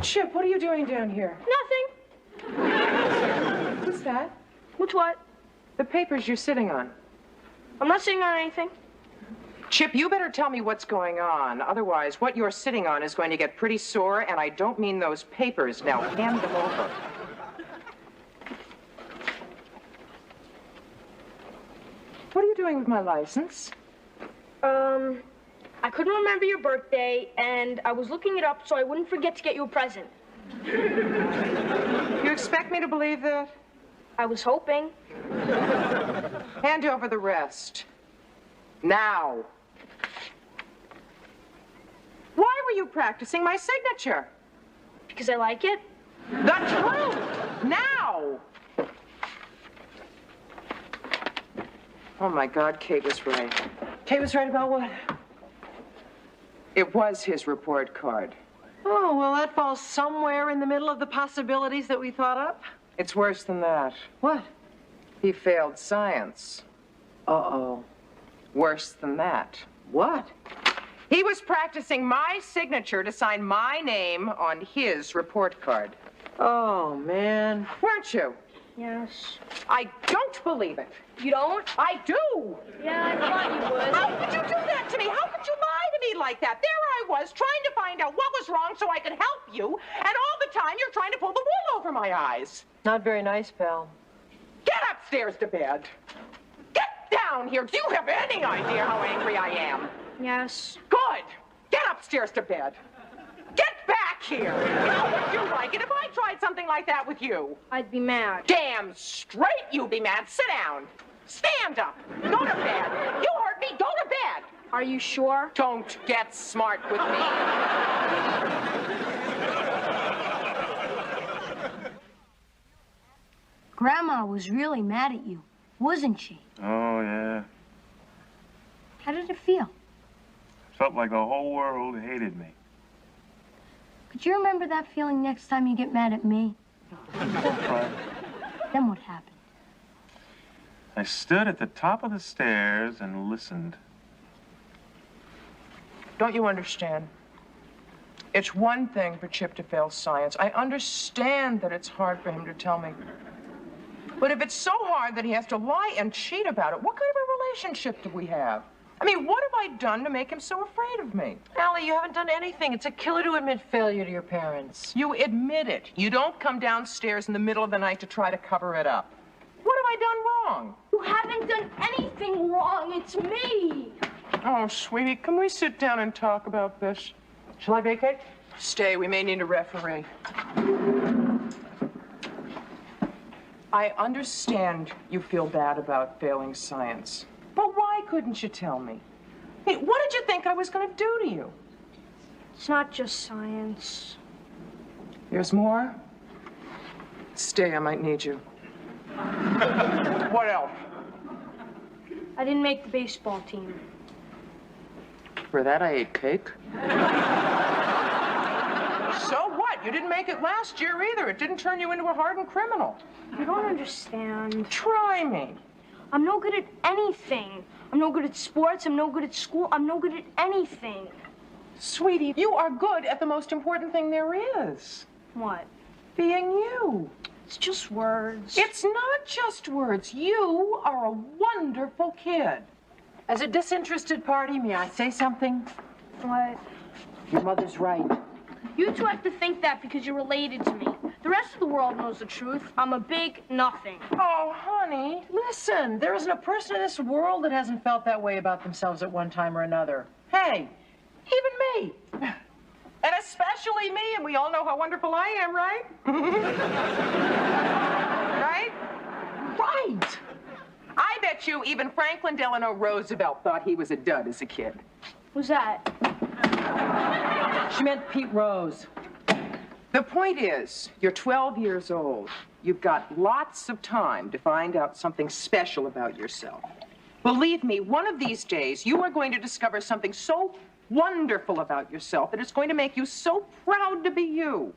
Chip, what are you doing down here? Nothing. that? What's what? The papers you're sitting on. I'm not sitting on anything. Chip, you better tell me what's going on. Otherwise, what you're sitting on is going to get pretty sore, and I don't mean those papers. Now, hand them over. What are you doing with my license? I couldn't remember your birthday, and I was looking it up so I wouldn't forget to get you a present. You expect me to believe that? I was hoping. Hand over the rest. Now. Why were you practicing my signature? Because I like it. The truth! Now! Oh my God, Kate was right. Kate was right about what? It was his report card. Oh, well, that falls somewhere in the middle of the possibilities that we thought up. It's worse than that. What? He failed science. Uh-oh. Worse than that. What? He was practicing my signature to sign my name on his report card. Oh, man. Weren't you? Yes. I don't believe it. You don't? I do. Yeah, I thought you would. How could you do that to me? How could you lie to me like that? There I was, trying to find out what was wrong so I could help you, and all the time you're trying to pull the wool over my eyes. Not very nice, pal. Get upstairs to bed. Get down here. Do you have any idea how angry I am? Yes. Good. Get upstairs to bed. Get back here. How would you like it if I tried something like that with you? I'd be mad. Damn straight you'd be mad. Sit down. Stand up. Go to bed. You heard me. Go to bed. Are you sure? Don't get smart with me. Grandma was really mad at you, wasn't she? Oh, yeah. How did it feel? Felt like the whole world hated me. Could you remember that feeling next time you get mad at me? Right. Then what happened? I stood at the top of the stairs and listened. Don't you understand? It's one thing for Chip to fail science. I understand that it's hard for him to tell me. But if it's so hard that he has to lie and cheat about it, what kind of a relationship do we have? I mean, what have I done to make him so afraid of me? Allie, you haven't done anything. It's a killer to admit failure to your parents. You admit it. You don't come downstairs in the middle of the night to try to cover it up. What have I done wrong? You haven't done anything wrong. It's me. Oh, sweetie, can we sit down and talk about this? Shall I vacate? Stay. We may need a referee. I understand you feel bad about failing science. But why couldn't you tell me? Hey, what did you think I was going to do to you? It's not just science. There's more? Stay, I might need you. What else? I didn't make the baseball team. For that, I ate cake. So what? You didn't make it last year either. It didn't turn you into a hardened criminal. You don't understand. Try me. I'm no good at anything. I'm no good at sports. I'm no good at school. I'm no good at anything. Sweetie, you are good at the most important thing there is. What? Being you. It's just words. It's not just words. You are a wonderful kid. As a disinterested party, may I say something? What? Your mother's right. You two have to think that because you're related to me. The rest of the world knows the truth. I'm a big nothing. Oh, honey. Listen, there isn't a person in this world that hasn't felt that way about themselves at one time or another. Hey, even me. And especially me, and we all know how wonderful I am, right? Right? Right. I bet you even Franklin Delano Roosevelt thought he was a dud as a kid. Who's that? She meant Pete Rose. The point is, you're 12 years old. You've got lots of time to find out something special about yourself. Believe me, one of these days, you are going to discover something so wonderful about yourself that it's going to make you so proud to be you.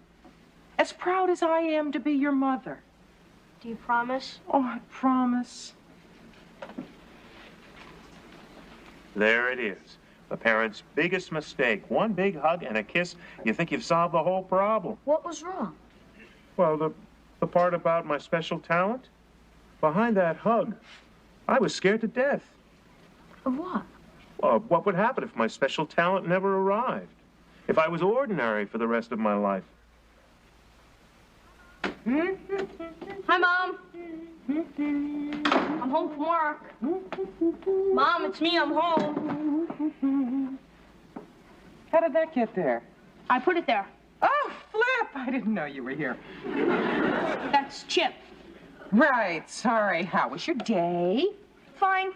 As proud as I am to be your mother. Do you promise? Oh, I promise. There it is. The parent's biggest mistake. One big hug and a kiss. You think you've solved the whole problem. What was wrong? Well, the part about my special talent? behind that hug, I was scared to death. Of what? What would happen if my special talent never arrived? If I was ordinary for the rest of my life? Hi, Mom. I'm home from work. Mom, it's me. I'm home. How did that get there? I put it there. Oh, Flip! I didn't know you were here. That's Chip. Right, sorry. How was your day? Fine.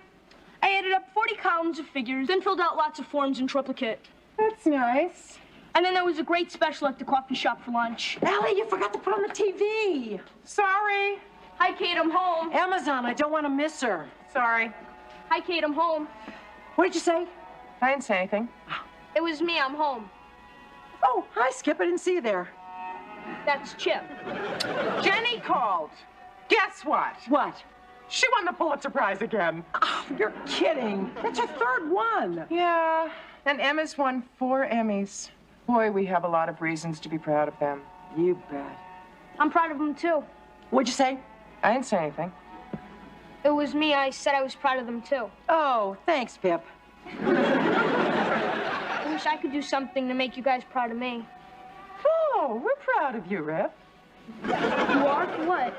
I added up 40 columns of figures, then filled out lots of forms in triplicate. That's nice. And then there was a great special at the coffee shop for lunch. Allie, you forgot to put on the TV. Sorry. Hi, Kate, I'm home. Amazon, I don't want to miss her. Sorry. Hi, Kate, I'm home. What did you say? I didn't say anything. It was me, I'm home. Oh, hi, Skip. I didn't see you there. That's Chip. Jenny called. Guess what? What? She won the Pulitzer Prize again. Oh, you're kidding. That's her third one. Yeah, and Emma's won 4 Emmys. Boy, we have a lot of reasons to be proud of them. You bet. I'm proud of them, too. What'd you say? I didn't say anything. It was me. I said I was proud of them, too. Oh, thanks, Pip. I wish I could do something to make you guys proud of me. Oh, we're proud of you, Rip. You are? What?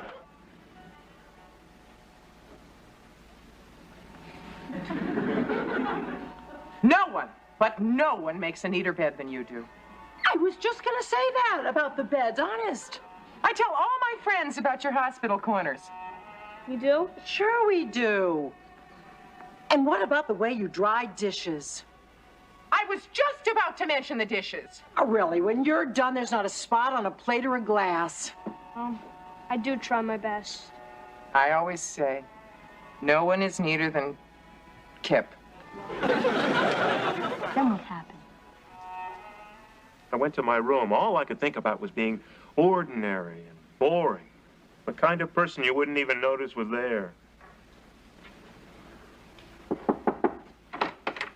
No one makes a neater bed than you do. I was just gonna say that about the beds, honest. I tell all my friends about your hospital corners. You do? Sure we do. And what about the way you dry dishes? I was just about to mention the dishes. Oh, really? When you're done, there's not a spot on a plate or a glass. I do try my best. I always say, no one is neater than Kip. Then what happened? I went to my room. All I could think about was being ordinary and boring. The kind of person you wouldn't even notice was there.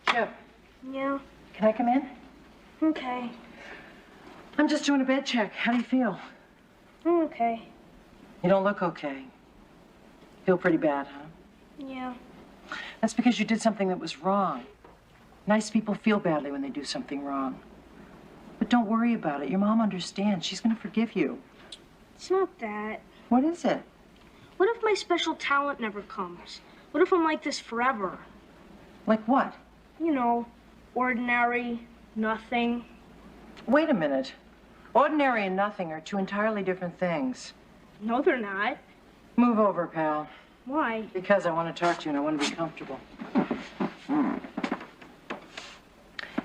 Chip, Yeah. can I come in? Okay. I'm just doing a bed check. How do you feel? I'm okay. You don't look okay. Feel pretty bad, huh? Yeah. That's because you did something that was wrong. Nice people feel badly when they do something wrong. But don't worry about it. Your mom understands. She's going to forgive you. It's not that. What is it? What if my special talent never comes? What if I'm like this forever? Like what? You know, ordinary, nothing. Wait a minute. Ordinary and nothing are two entirely different things. No, they're not. Move over, pal. Why? Because I want to talk to you and I want to be comfortable.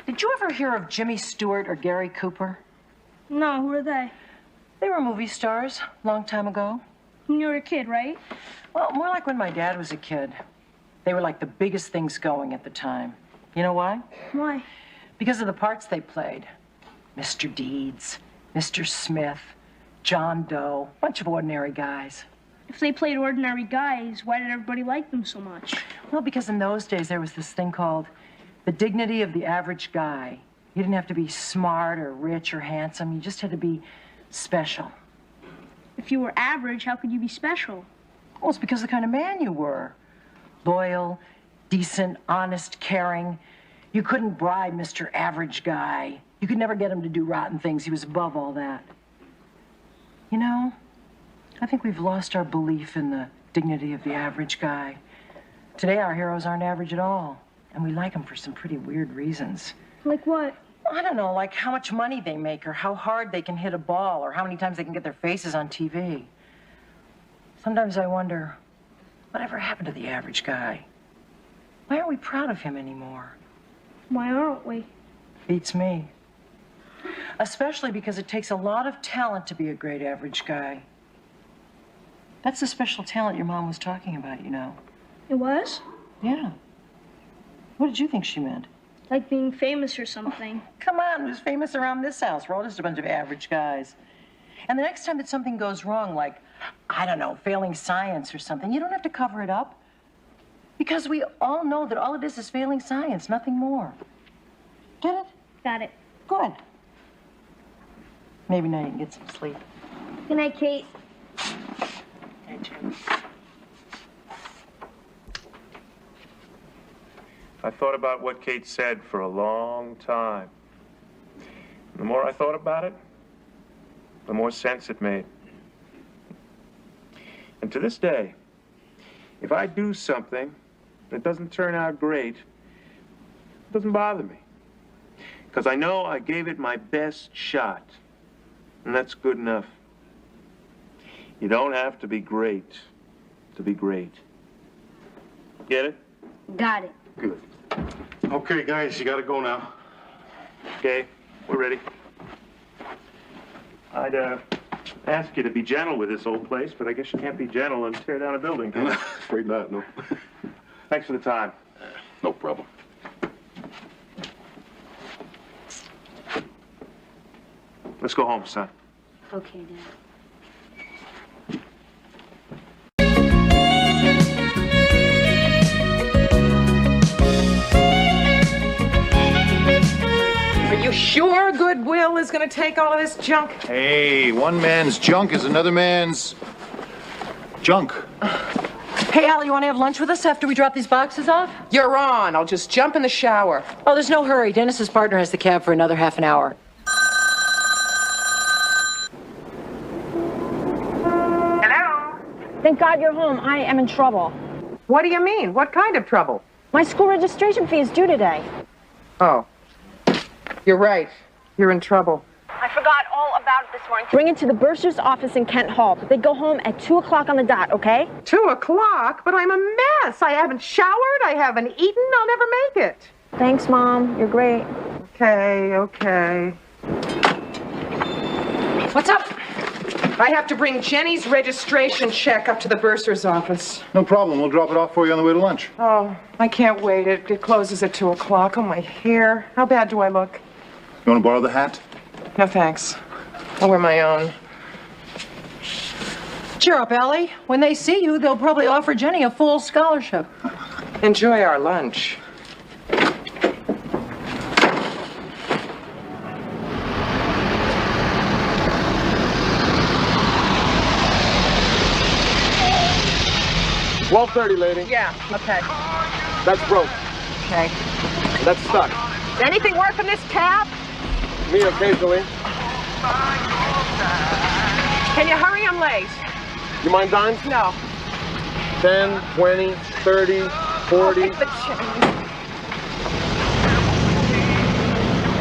Did you ever hear of Jimmy Stewart or Gary Cooper? No, who are they? They were movie stars a long time ago. When you were a kid, right? Well, more like when my dad was a kid. They were like the biggest things going at the time. You know why? Why? Because of the parts they played. Mr. Deeds, Mr. Smith, John Doe, bunch of ordinary guys. If they played ordinary guys, why did everybody like them so much? Well, because in those days there was this thing called the dignity of the average guy. You didn't have to be smart or rich or handsome. You just had to be special. If you were average, how could you be special? Well, it's because of the kind of man you were. Loyal, decent, honest, caring. You couldn't bribe Mr. Average Guy. You could never get him to do rotten things. He was above all that. You know, I think we've lost our belief in the dignity of the average guy. Today, our heroes aren't average at all. And we like them for some pretty weird reasons. Like what? I don't know, like how much money they make, or how hard they can hit a ball, or how many times they can get their faces on TV. Sometimes I wonder, whatever happened to the average guy? Why aren't we proud of him anymore? Why aren't we? Beats me. Especially because it takes a lot of talent to be a great average guy. That's the special talent your mom was talking about, you know. It was? Yeah. What did you think she meant? Like being famous or something. Come on, who's famous around this house? We're all just a bunch of average guys. And the next time that something goes wrong, like, I don't know, failing science or something, you don't have to cover it up. Because we all know that all it is failing science, nothing more. Get it? Got it. Good. Maybe now you can get some sleep. Good night, Kate. Hey, Jim. I thought about what Kate said for a long time. The more I thought about it, the more sense it made. And to this day, if I do something that doesn't turn out great, it doesn't bother me. Because I know I gave it my best shot. And that's good enough. You don't have to be great to be great. Get it? Got it. Good. Okay, guys, you gotta go now. Okay, we're ready. I'd ask you to be gentle with this old place, but I guess you can't be gentle and tear down a building, can you? Afraid not, no. Thanks for the time. No problem. Let's go home, son. Okay, Dad. Are you sure Goodwill is going to take all of this junk? Hey, one man's junk is another man's junk. Hey, Allie, you want to have lunch with us after we drop these boxes off? You're on. I'll just jump in the shower. Oh, there's no hurry. Dennis's partner has the cab for another half an hour. Thank God you're home. I am in trouble. What do you mean? What kind of trouble? My school registration fee is due today. Oh. You're right. You're in trouble. I forgot all about it this morning. Bring it to the bursar's office in Kent Hall. But they go home at 2 o'clock on the dot, okay? 2 o'clock? But I'm a mess. I haven't showered. I haven't eaten. I'll never make it. Thanks, Mom. You're great. Okay, okay. What's up? I have to bring Jenny's registration check up to the bursar's office. No problem. We'll drop it off for you on the way to lunch. Oh, I can't wait. It closes at 2 o'clock. Oh, my hair. How bad do I look? You want to borrow the hat? No, thanks. I'll wear my own. Cheer up, Allie. When they see you, they'll probably offer Jenny a full scholarship. Enjoy our lunch. $12.30, lady. Yeah, okay. That's broke. Okay. That's stuck. Is anything worth in this cab? Me occasionally. Can you hurry? I'm late. You mind dimes? No. 10, 20, 30, 40. Take the change.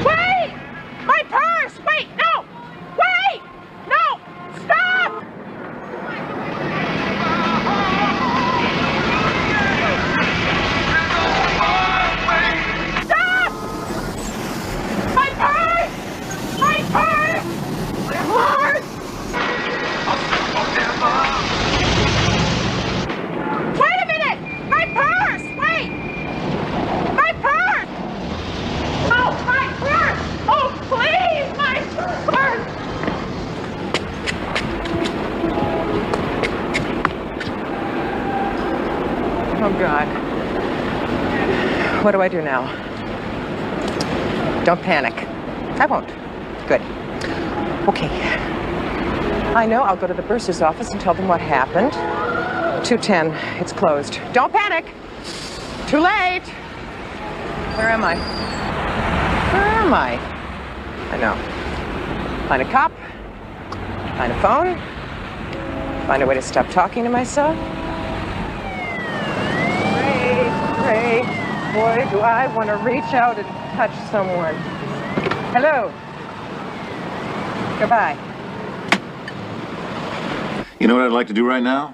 Wait! My purse! Wait, no! Wait! No! Stop! Stop! My purse! My purse! My purse! Wait a minute! My purse! Wait! My purse! Oh, my purse! Oh, please! My purse! Oh, God. What do I do now? Don't panic. I won't. Good. Okay. I know. I'll go to the bursar's office and tell them what happened. 2:10. It's closed. Don't panic. Too late. Where am I? Where am I? I know. Find a cop. Find a phone. Find a way to stop talking to myself. Pray. Boy, do I want to reach out and touch someone. Hello. Goodbye. You know what I'd like to do right now?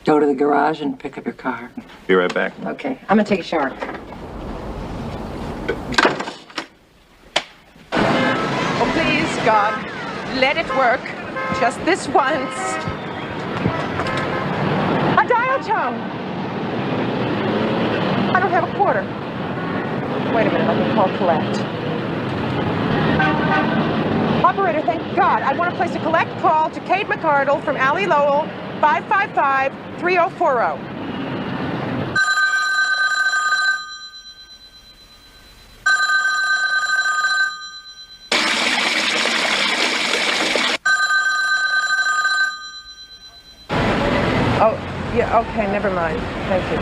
Go to the garage and pick up your car. Be right back. Okay, I'm gonna take a shower. Oh, please, God, let it work. Just this once. A dial tone. I don't have a quarter. Wait a minute, I can call collect. Operator, thank God. I want to place a collect call to Kate McCardle from Allie Lowell, 555-3040. Oh, yeah, okay, never mind. Thank you.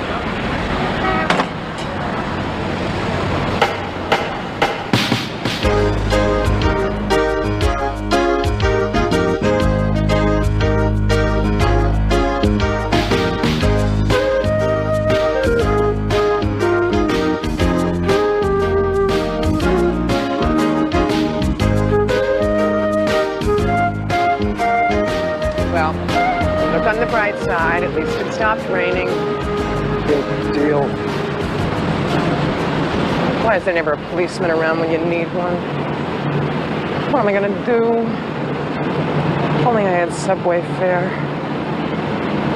Well, look on the bright side. At least it stopped raining. Big deal. Why is there never a policeman around when you need one? What am I gonna do? If only I had subway fare.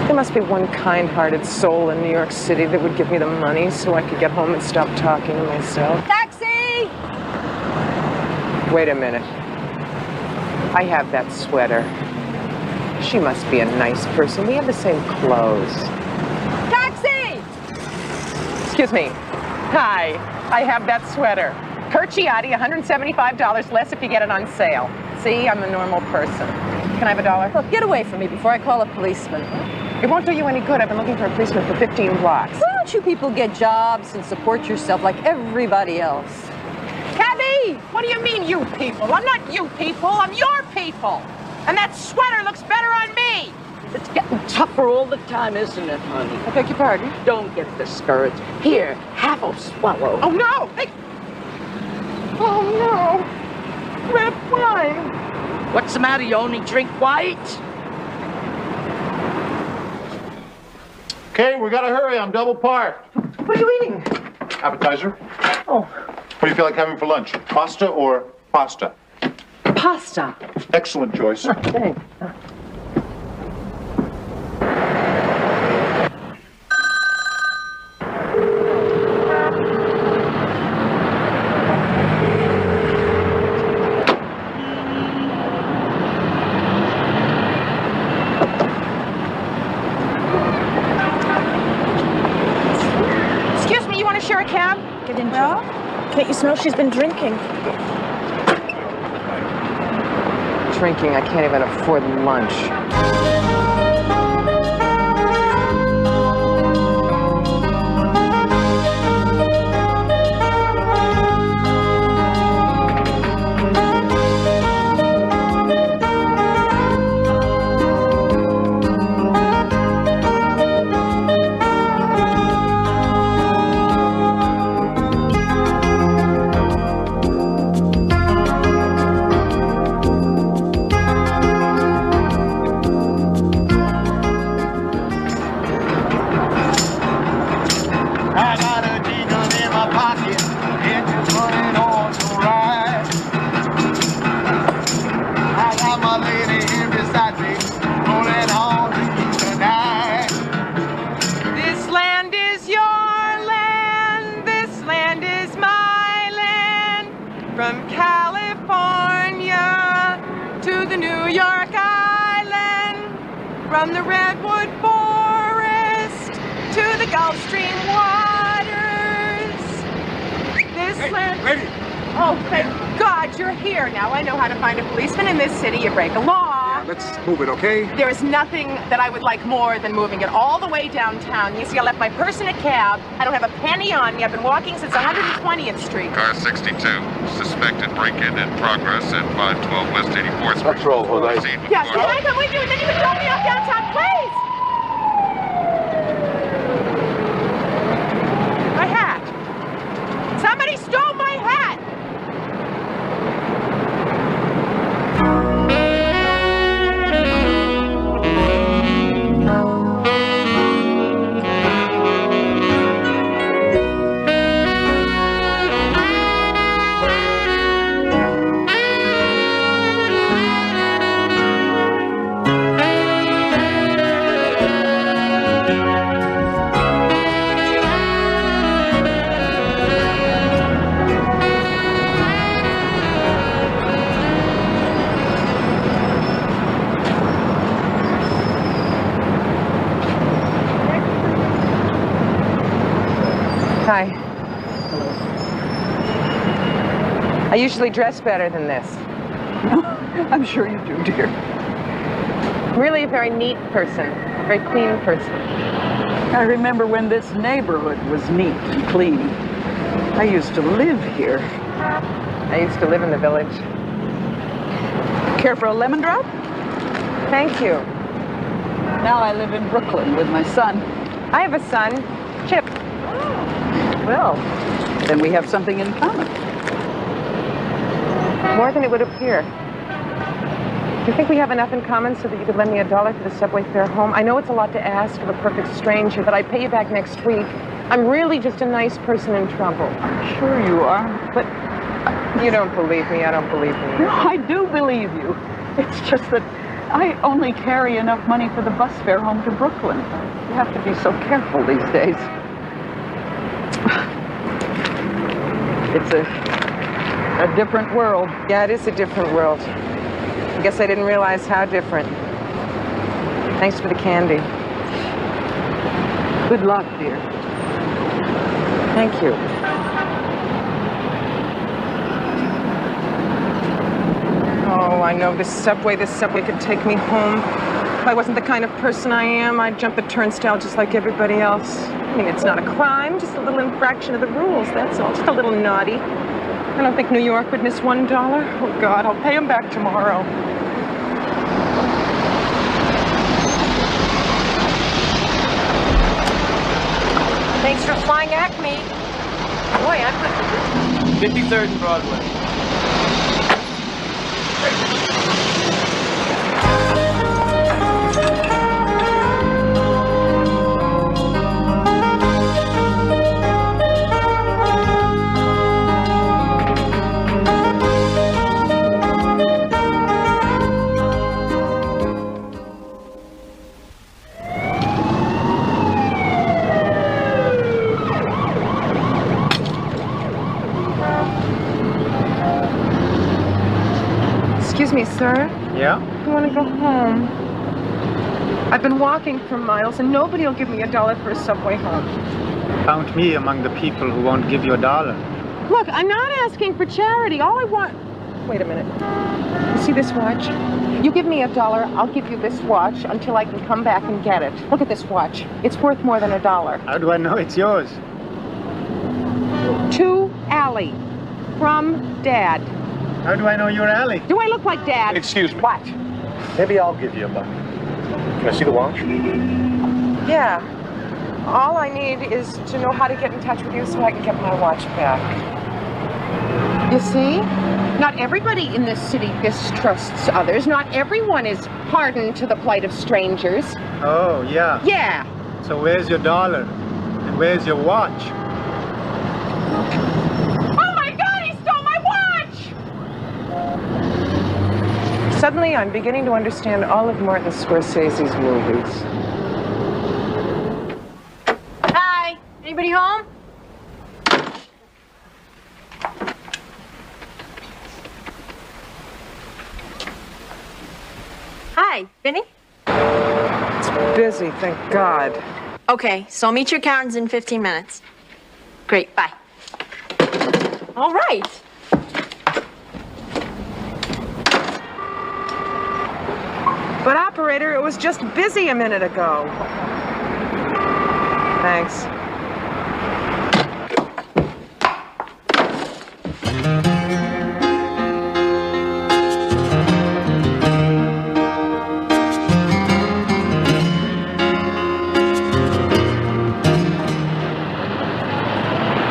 There must be one kind-hearted soul in New York City that would give me the money so I could get home and stop talking to myself. Taxi! Wait a minute. I have that sweater. She must be a nice person. We have the same clothes. Taxi! Excuse me. Hi. I have that sweater. Curciati, $175 less if you get it on sale. See, I'm a normal person. Can I have $1? Look, get away from me before I call a policeman. It won't do you any good. I've been looking for a policeman for 15 blocks. Why don't you people get jobs and support yourself like everybody else? Cabby! What do you mean, you people? I'm not you people. I'm your people. And that sweater looks better on me. It's getting tougher all the time, isn't it, honey? I beg your pardon? Don't get discouraged. Here, have a swallow. Oh, no! Hey. Oh, no. Red wine. What's the matter? You only drink white? Okay, we gotta hurry. I'm double parked. What are you eating? Appetizer. Oh. What do you feel like having for lunch? Pasta or pasta? Pasta. Excellent choice. Thanks. Excuse me, you want to share a cab? Get in, Joe. Can't you smell she's been drinking? Drinking, I can't even afford lunch. This land is your land, this land is my land. From California to the New York Island, from the Redwood Forest to the Gulf Stream waters. This land... Lady! Oh, thank God you're here. Now I know how to find a policeman in this city. You break a law. Let's move it, okay? There is nothing that I would like more than moving it all the way downtown. You see, I left my purse in a cab. I don't have a penny on me. I've been walking since 120th Street. Car 62. Suspected break-in in progress at 512 West 84th Street. Let's roll, Jose. Yes, can I come with you and then you can drop me off downtown, please? My hat. Somebody stole my hat. Hi. I usually dress better than this. I'm sure you do, dear. Really a very neat person, a very clean person. I remember when this neighborhood was neat and clean. I used to live here. I used to live in the village. Care for a lemon drop? Thank you. Now I live in Brooklyn with my son. I have a son, Chip. Well, then we have something in common. More than it would appear. Do you think we have enough in common so that you could lend me $1 for the subway fare home? I know it's a lot to ask of a perfect stranger, but I'd pay you back next week. I'm really just a nice person in trouble. Sure you are. But you don't believe me. I don't believe me. No, I do believe you. It's just that I only carry enough money for the bus fare home to Brooklyn. You have to be so careful these days. It's a different world. Yeah, it is a different world. I guess I didn't realize how different. Thanks for the candy. Good luck, dear. Thank you. Oh, I know this subway could take me home. If I wasn't the kind of person I am, I'd jump a turnstile just like everybody else. I mean, it's not a crime, just a little infraction of the rules, that's all. Just a little naughty. I don't think New York would miss $1. Oh, God, I'll pay him back tomorrow. Thanks for flying Acme. Boy, I'm good. 53rd and Broadway. Excuse me, sir. Yeah? I want to go home. I've been walking for miles, and nobody will give me $1 for a subway home. Count me among the people who won't give you $1. Look, I'm not asking for charity. All I want... Wait a minute. You see this watch? You give me $1, I'll give you this watch until I can come back and get it. Look at this watch. It's worth more than $1. How do I know it's yours? To Allie. From Dad. How do I know you're Allie? Do I look like Dad? Excuse me. What? Maybe I'll give you $1. Can I see the watch? Yeah. All I need is to know how to get in touch with you so I can get my watch back. You see? Not everybody in this city distrusts others. Not everyone is hardened to the plight of strangers. Oh, yeah. Yeah. So where's your $1? And where's your watch? Suddenly, I'm beginning to understand all of Martin Scorsese's movies. Hi. Anybody home? Hi, Vinny? It's busy, thank God. Okay, so I'll meet your accountants in 15 minutes. Great, bye. All right. But operator, it was just busy a minute ago. Thanks.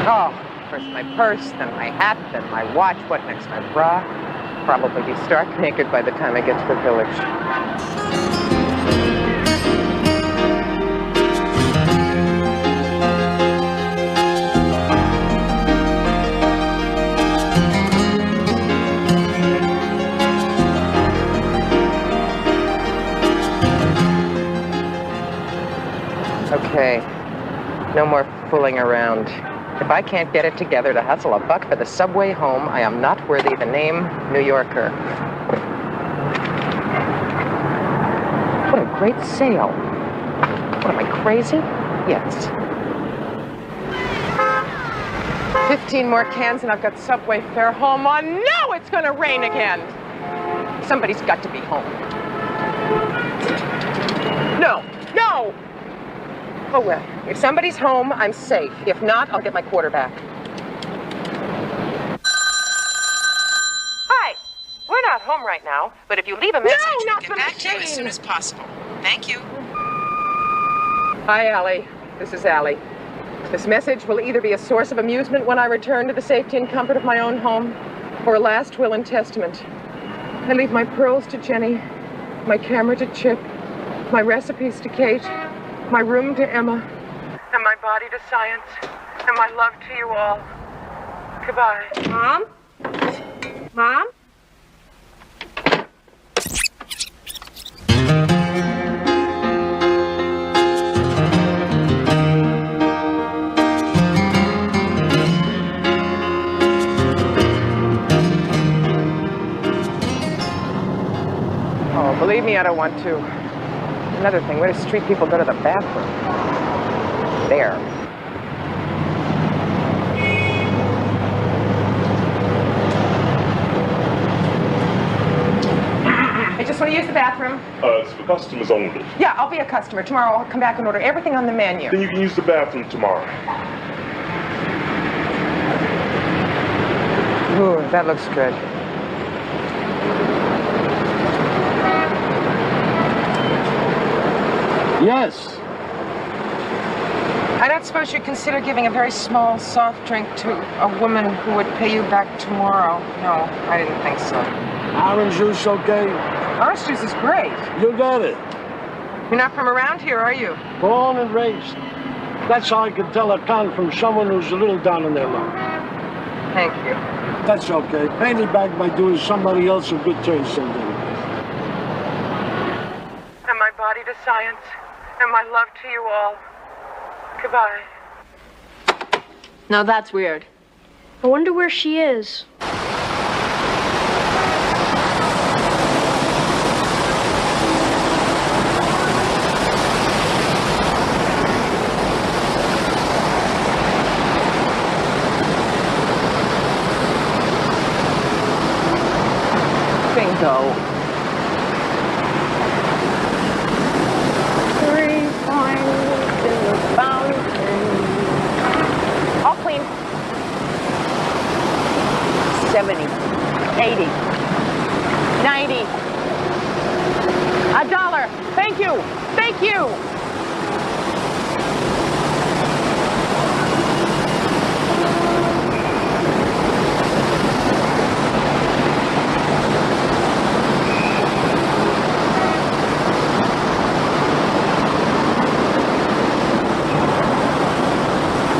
Oh, first my purse, then my hat, then my watch, what next, my bra? Probably be stark naked by the time I get to the village. Okay, no more fooling around. If I can't get it together to hustle $1 for the subway home, I am not worthy the name New Yorker. What a great sale. What, am I crazy? Yes. 15 more cans and I've got subway fare home on. No, it's gonna rain again. Somebody's got to be home. No, no! Oh, well, if somebody's home, I'm safe. If not, I'll get my quarterback. Hi. We're not home right now, but if you leave a message, we'll get back to you as soon as possible. Thank you. Hi, Allie. This is Allie. This message will either be a source of amusement when I return to the safety and comfort of my own home, or a last will and testament. I leave my pearls to Jenny, my camera to Chip, my recipes to Kate, my room to Emma, and my body to science, and my love to you all. Goodbye. Mom? Mom? Oh, believe me, I don't want to. Another thing, where do street people go to the bathroom? There. I just want to use the bathroom. It's for customers only. Yeah, I'll be a customer. Tomorrow I'll come back and order everything on the menu. Then you can use the bathroom tomorrow. Ooh, that looks good. Yes. I don't suppose you'd consider giving a very small soft drink to a woman who would pay you back tomorrow. No, I didn't think so. Orange juice, okay? Orange juice is great. You got it. You're not from around here, are you? Born and raised. That's how I can tell a con from someone who's a little down on their luck. Thank you. That's okay. Pay me back by doing somebody else a good turn someday. And my body to science, and my love to you all. Goodbye. Now that's weird. I wonder where she is. Bingo. All clean. 70, 80, 90, $1. Thank you. Thank you.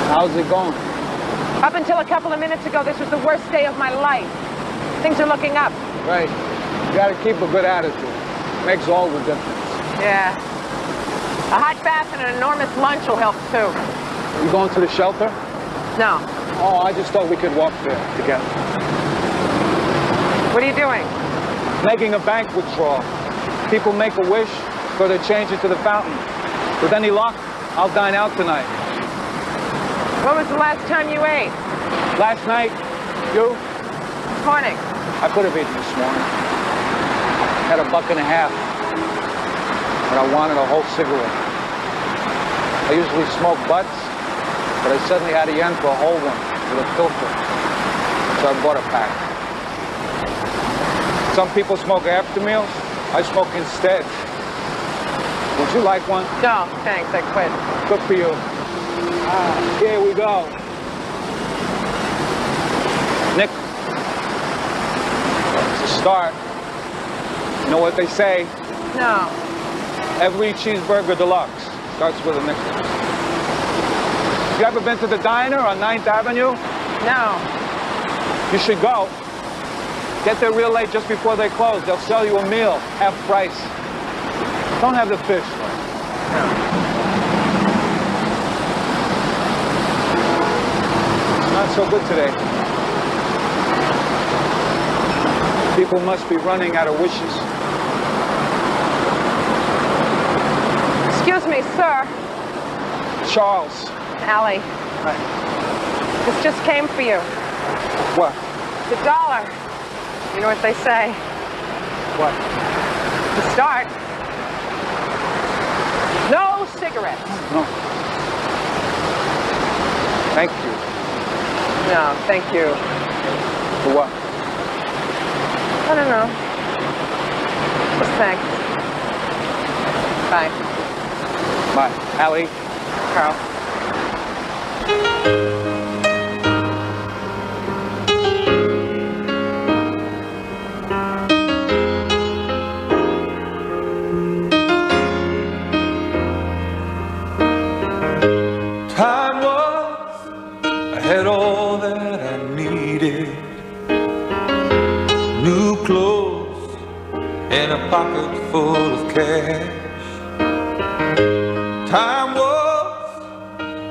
How's it going? Up until a couple of minutes ago, this was the worst day of my life. Things are looking up. Right. You gotta keep a good attitude. Makes all the difference. Yeah. A hot bath and an enormous lunch will help, too. You going to the shelter? No. Oh, I just thought we could walk there together. What are you doing? Making a bank withdrawal. People make a wish, so they change it to the fountain. With any luck, I'll dine out tonight. When was the last time you ate? Last night, you? This morning. I could have eaten this morning. Had $1.50, but I wanted a whole cigarette. I usually smoke butts, but I suddenly had a yen for a whole one with a filter, so I bought a pack. Some people smoke after meals. I smoke instead. Would you like one? No, thanks. I quit. Good for you. Ah, here we go. Nick. It's a start. You know what they say? No. Every cheeseburger deluxe starts with a nickel. You ever been to the diner on 9th Avenue? No. You should go. Get there real late just before they close. They'll sell you a meal, half price. Don't have the fish, though. No. Not so good today. People must be running out of wishes. Excuse me, sir. Charles. Allie. This just came for you. What? The $1. You know what they say. What? To start. No cigarettes. No. Thank you. No, thank you. For what? I don't know. Just thanks. Bye. Bye. Allie. Carl. had all that I needed. New clothes and a pocket full of cash. Time was,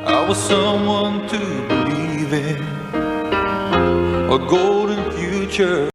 I was someone to believe in. A golden future.